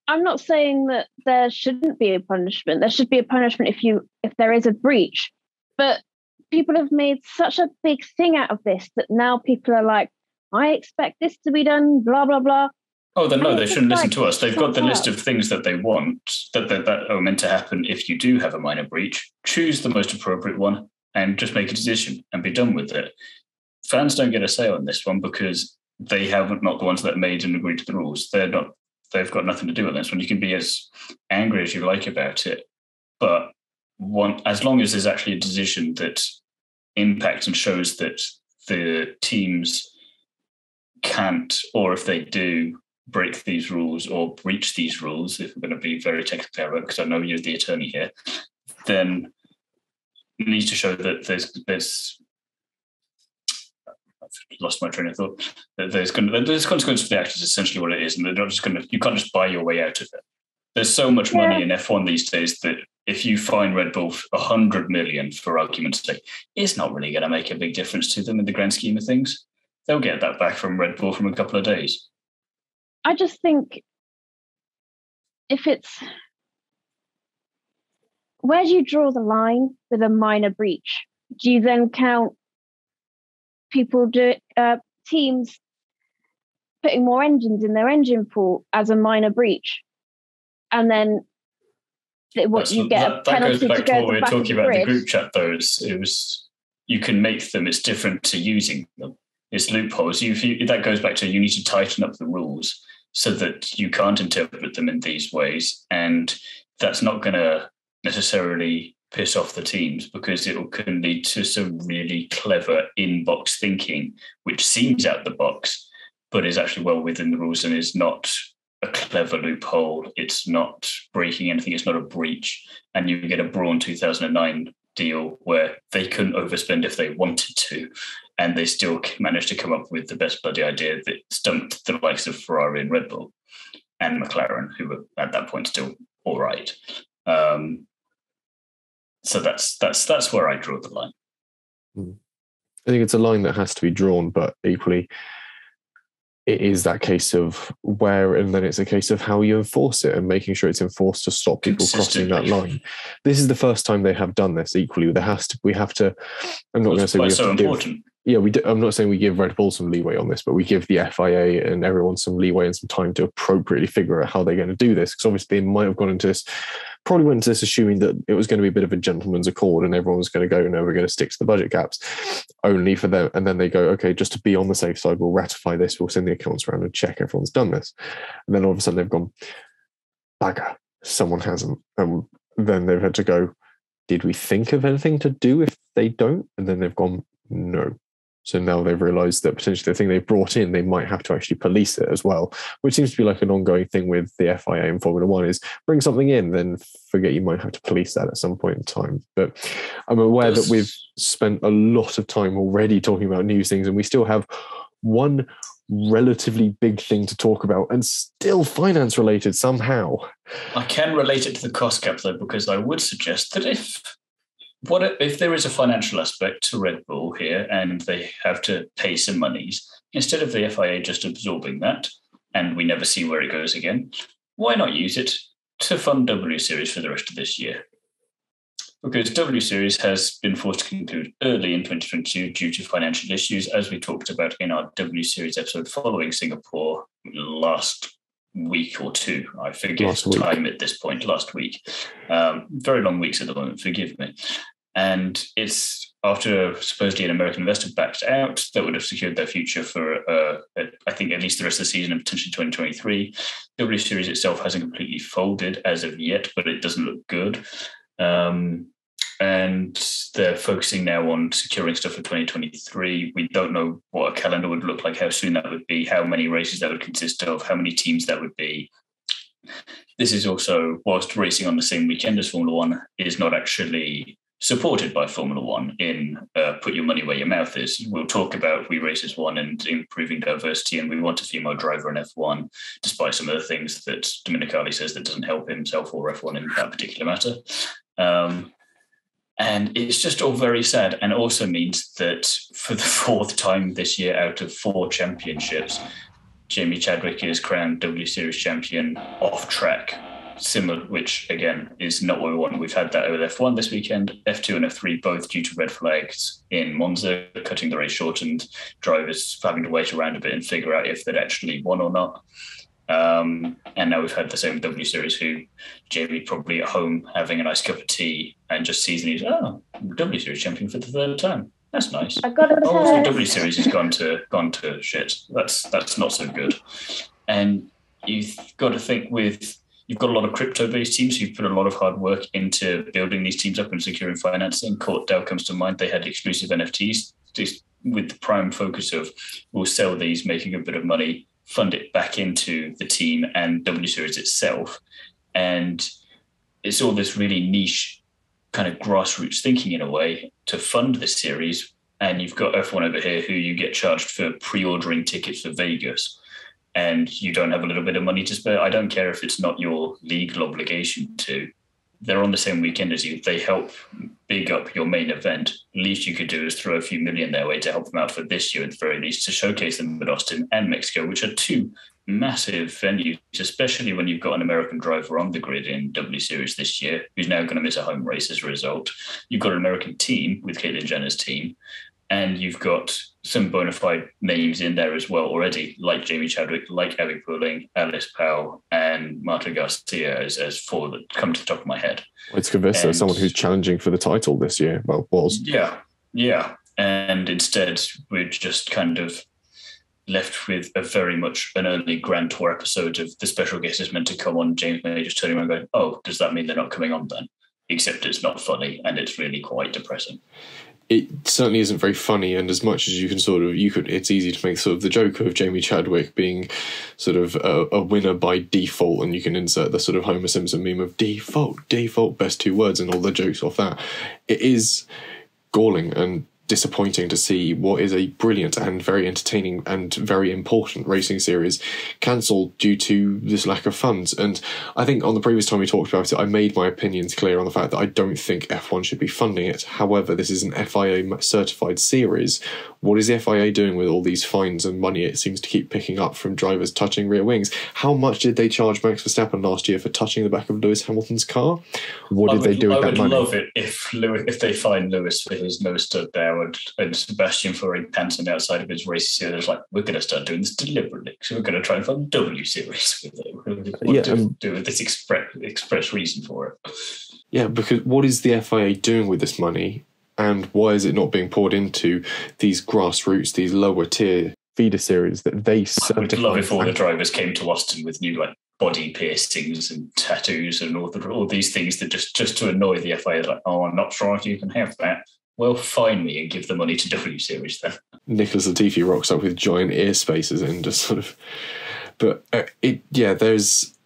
I'm not saying that there shouldn't be a punishment. There should be a punishment if there is a breach. But people have made such a big thing out of this that now people are like, I expect this to be done, blah, blah, blah. Oh, then no, they shouldn't listen to us. They've got the list of things that they want that are meant to happen if you do have a minor breach. Choose the most appropriate one and just make a decision and be done with it. Fans don't get a say on this one because they haven't not the ones that made and agreed to the rules. They've got nothing to do with this one. You can be as angry as you like about it, but as long as there's actually a decision that impacts and shows that the teams can't, or if they do, break these rules or breach these rules, if we're going to be very technical, because I know you're the attorney here, then it needs to show that there's I've lost my train of thought. There's consequences for the act is essentially what it is, and they're not just you can't just buy your way out of it. There's so much money in F1 these days that if you fine Red Bull 100 million, for argument's sake, it's not really going to make a big difference to them in the grand scheme of things. They'll get that back from Red Bull from a couple of days. I just think where do you draw the line with a minor breach? Do you then count teams putting more engines in their engine pool as a minor breach? And then you get a penalty to go to the back of the grid? That goes back to what we were talking about in the group chat, though. It was you can make them, it's different to using them. It's loopholes. That goes back to you need to tighten up the rules so that you can't interpret them in these ways. And that's not going to necessarily piss off the teams because it can lead to some really clever in-box thinking, which seems out the box, but is actually well within the rules and is not a clever loophole. It's not breaking anything. It's not a breach. And you get a Braun 2009 deal where they couldn't overspend if they wanted to, and they still managed to come up with the best bloody idea that stumped the likes of Ferrari and Red Bull and McLaren, who were at that point still all right. So that's where I draw the line. I think it's a line that has to be drawn, but equally it is that case of where, and then it's a case of how you enforce it and making sure it's enforced to stop people crossing that line. This is the first time they have done this. Equally, we have to. I'm not going to say we have to give. Yeah, I'm not saying we give Red Bull some leeway on this, but we give the FIA and everyone some leeway and some time to appropriately figure out how they're going to do this. Because obviously they might have gone into this, probably went into this assuming that it was going to be a bit of a gentleman's accord and everyone was going to go, no, we're going to stick to the budget caps only for them. And then they go, okay, just to be on the safe side, we'll ratify this. We'll send the accounts around and check everyone's done this. And then all of a sudden they've gone, bagger, someone hasn't. And then they've had to go, did we think of anything to do if they don't? And then they've gone, no. So now they've realised that potentially the thing they've brought in, they might have to actually police it as well, which seems to be like an ongoing thing with the FIA and Formula One is bring something in, then forget you might have to police that at some point in time. But I'm aware that we've spent a lot of time already talking about news things and we still have one relatively big thing to talk about and still finance related somehow. I can relate it to the cost cap though, because I would suggest that if there is a financial aspect to Red Bull here and they have to pay some monies, instead of the FIA just absorbing that and we never see where it goes again, why not use it to fund W Series for the rest of this year? Because W Series has been forced to conclude early in 2022 due to financial issues, as we talked about in our W Series episode following Singapore last week or two. I forget time at this point, last week. Very long weeks at the moment, forgive me. And it's after supposedly an American investor backed out that would have secured their future for, I think, at least the rest of the season and potentially 2023. W Series itself hasn't completely folded as of yet, but it doesn't look good. And they're focusing now on securing stuff for 2023. We don't know what a calendar would look like, how soon that would be, how many races that would consist of, how many teams that would be. This is also, whilst racing on the same weekend as Formula One is not actually supported by Formula One in put your money where your mouth is. We'll talk about We Race as One and improving diversity, and we want a female driver in F1, despite some of the things that Dominicali says that doesn't help himself or F1 in that particular matter. And it's just all very sad, and also means that for the fourth time this year out of 4 championships, Jamie Chadwick is crowned W Series champion off track, similar, which again is not what we want. We've had that with F1 this weekend, F2 and F3 both due to red flags in Monza, cutting the race short and drivers having to wait around a bit and figure out if they'd actually won or not. And now we've had the same with W Series, who Jamie probably at home having a nice cup of tea and just sees and he's, W Series champion for the 3rd time. That's nice. I got it. So W Series has gone to shit. That's not so good. And you've got to think you've got a lot of crypto-based teams who've put a lot of hard work into building these teams up and securing financing. Courtdale comes to mind. They had exclusive NFTs just with the prime focus of we'll sell these, making a bit of money, fund it back into the team and W Series itself. And it's all this really niche kind of grassroots thinking in a way to fund this series. And you've got F1 over here who you get charged for pre-ordering tickets for Vegas, and you don't have a little bit of money to spare. I don't care if it's not your legal obligation to. They're on the same weekend as you. They help big up your main event. The least you could do is throw a few million their way to help them out for this year at the very least, to showcase them at Austin and Mexico, which are 2 massive venues, especially when you've got an American driver on the grid in W Series this year, who's now going to miss a home race as a result. You've got an American team with Caitlyn Jenner's team, and you've got some bona fide names in there as well already, like Jamie Chadwick, like Abby Pulling, Alice Powell, and Marta Garcia as 4 that come to the top of my head. It's Kavissa, someone who's challenging for the title this year. Well, was. Yeah. And instead, we're just kind of left with a very much an early Grand Tour episode of the special guest is meant to come on, James May just turning around going, oh, does that mean they're not coming on then? Except it's not funny and it's really quite depressing. It certainly isn't very funny, and as much as you can it's easy to make sort of the joke of Jamie Chadwick being sort of a winner by default, and you can insert the sort of Homer Simpson meme of default, best 2 words, and all the jokes off that. It is galling and disappointing to see what is a brilliant and very entertaining and very important racing series cancelled due to this lack of funds. And I think on the previous time we talked about it, I made my opinions clear on the fact that I don't think F1 should be funding it. However, this is an FIA certified series. What is the FIA doing with all these fines and money it seems to keep picking up from drivers touching rear wings? How much did they charge Max Verstappen last year for touching the back of Lewis Hamilton's car? What did they do with that money? I would love it if they fined Lewis for his nose stud there and Sebastian for wearing pants on the outside of his race series. It's like, we're going to start doing this deliberately. So we're going to try and find W Series with it. We're going to do this express reason for it. Yeah, because what is the FIA doing with this money? And why is it not being poured into these grassroots, these lower tier feeder series that they I would love if all the drivers came to Austin with new body piercings and tattoos and all these things that just to annoy the FIA. Like, oh, I'm not sure if you can have that. Well, fine me and give the money to W Series then. Nicholas Latifi rocks up with giant ear spaces and just sort of... But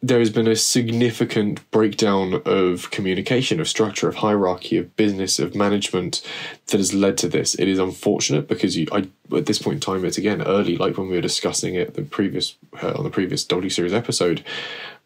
there has been a significant breakdown of communication, of structure, of hierarchy, of business, of management that has led to this. It is unfortunate because at this point in time, it's again early, like when we were discussing it on the previous W Series episode,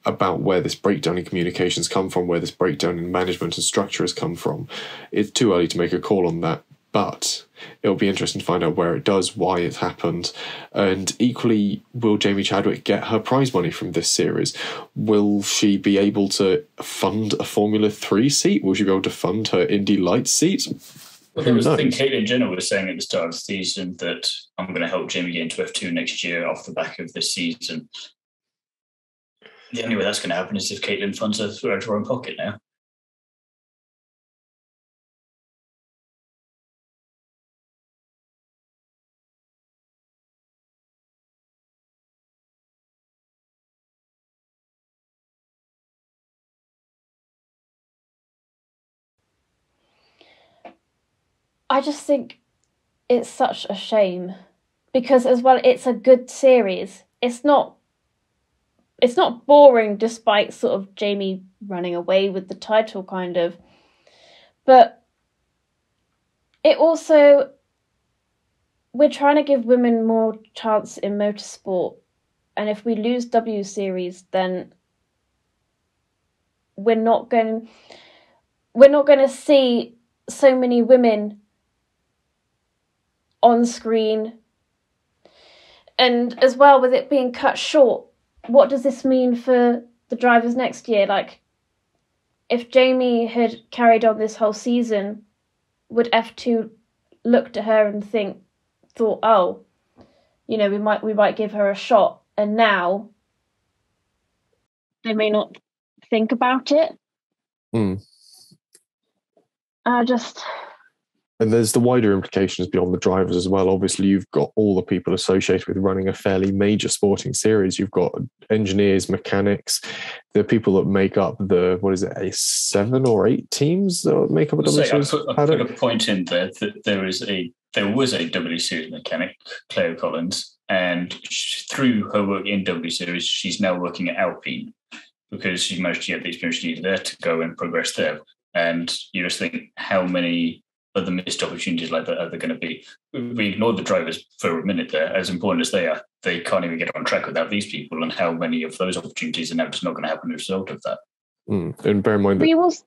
about where this breakdown in communications come from, where this breakdown in management and structure has come from. It's too early to make a call on that, but it'll be interesting to find out where it does, why it happened, and equally, will Jamie Chadwick get her prize money from this series? Will she be able to fund a Formula 3 seat? Will she be able to fund her Indy Lights seat? Well, there was the thing Caitlyn Jenner was saying at the start of the season that I'm going to help Jamie get into F2 next year off the back of this season. The only way that's going to happen is if Caitlyn funds her through her own pocket now. I just think it's such a shame because as well, it's a good series. It's not boring despite sort of Jamie running away with the title kind of. But it also, we're trying to give women more chance in motorsport. And if we lose W Series, then we're not going to see so many women on screen, and as well with it being cut short, what does this mean for the drivers next year? Like, if Jamie had carried on this whole season, would F2 look at her and thought, oh, you know, we might give her a shot, and now they may not think about it. And there's the wider implications beyond the drivers as well. Obviously, you've got all the people associated with running a fairly major sporting series. You've got engineers, mechanics, the people that make up a 7 or 8 teams that make up a W Series. I put a point in there that there was a W Series mechanic, Claire Collins, and through her work in W Series, she's now working at Alpine because she managed to get the experience she needed there to go and progress there. And you just think, how many other missed opportunities like that are there going to be? We ignored the drivers for a minute there. As important as they are, they can't even get on track without these people, and how many of those opportunities are now just not going to happen as a result of that. And bear in mind that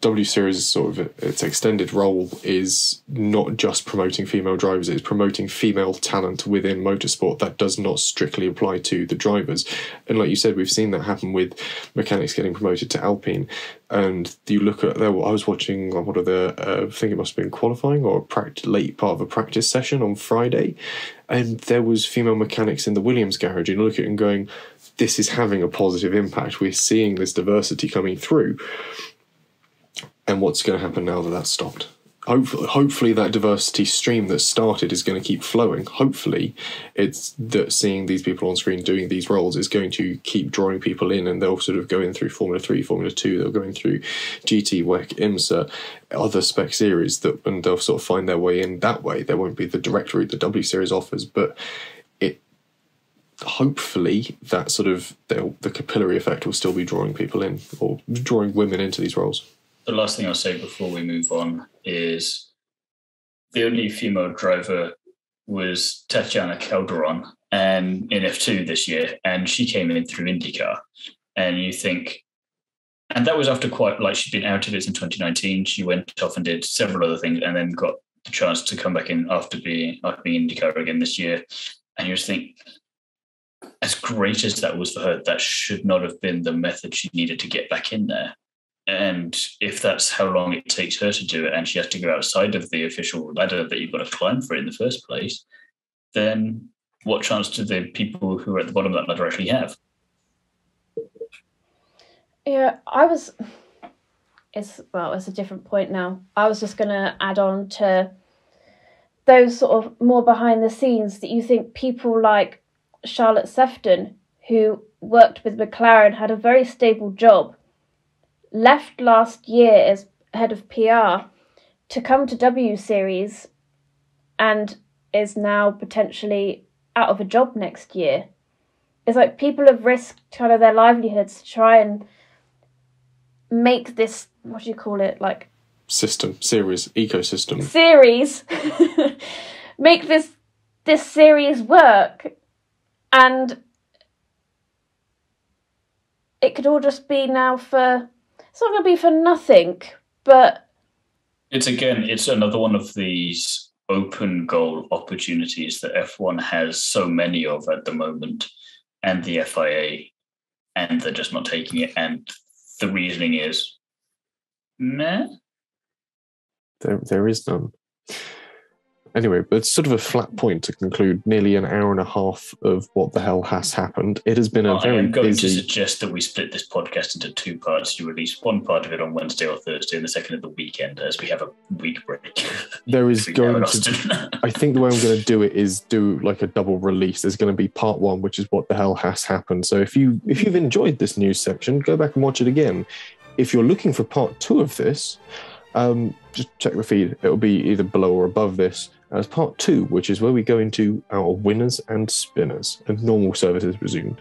W Series, sort of its extended role is not just promoting female drivers, it's promoting female talent within motorsport. That does not strictly apply to the drivers. And like you said, we've seen that happen with mechanics getting promoted to Alpine. And you look at, I was watching I think it must have been qualifying or late part of a practice session on Friday, and there was female mechanics in the Williams garage, and you look at it and going, this is having a positive impact. We're seeing this diversity coming through. And what's going to happen now that that's stopped? Hopefully that diversity stream that started is going to keep flowing. Hopefully it's that seeing these people on screen doing these roles is going to keep drawing people in, and they'll sort of go in through Formula 3, Formula 2, they'll go in through GT, WEC, IMSA, other spec series, and they'll sort of find their way in that way. There won't be the direct route the W Series offers, but hopefully that sort of the capillary effect will still be drawing people in, or drawing women into these roles. The last thing I'll say before we move on is the only female driver was Tatiana Calderon in F2 this year, and she came in through IndyCar. And you think, and that was after she'd been out of it in 2019. She went off and did several other things, and then got the chance to come back in after being IndyCar again this year. And you just think, as great as that was for her, that should not have been the method she needed to get back in there. And if that's how long it takes her to do it, and she has to go outside of the official ladder that you've got to climb for in the first place, then what chance do the people who are at the bottom of that ladder actually have? Yeah, it's a different point now. I was just going to add on to those sort of more behind the scenes that you think people like Charlotte Sefton, who worked with McLaren, had a very stable job, left last year as head of PR to come to W Series and is now potentially out of a job next year. It's like people have risked kind of their livelihoods to try and make this, what do you call it, like ecosystem series make this series work, and it could all just be now it's not going to be for nothing, but it's another one of these open goal opportunities that F1 has so many of at the moment, and the FIA, and they're just not taking it. And the reasoning is, nah. There is none. Anyway, it's sort of a flat point to conclude nearly an hour and a half of what the hell has happened. It has been a very busy... I'm going to suggest that we split this podcast into 2 parts. You release one part of it on Wednesday or Thursday and the second at the weekend, as we have a week break. There is going to... I think the way I'm going to do it is do like a double release. There's going to be part 1, which is what the hell has happened. So if you've enjoyed this news section, go back and watch it again. If you're looking for part 2 of this, just check the feed. It'll be either below or above this as part 2, which is where we go into our winners and spinners, and normal services resumed.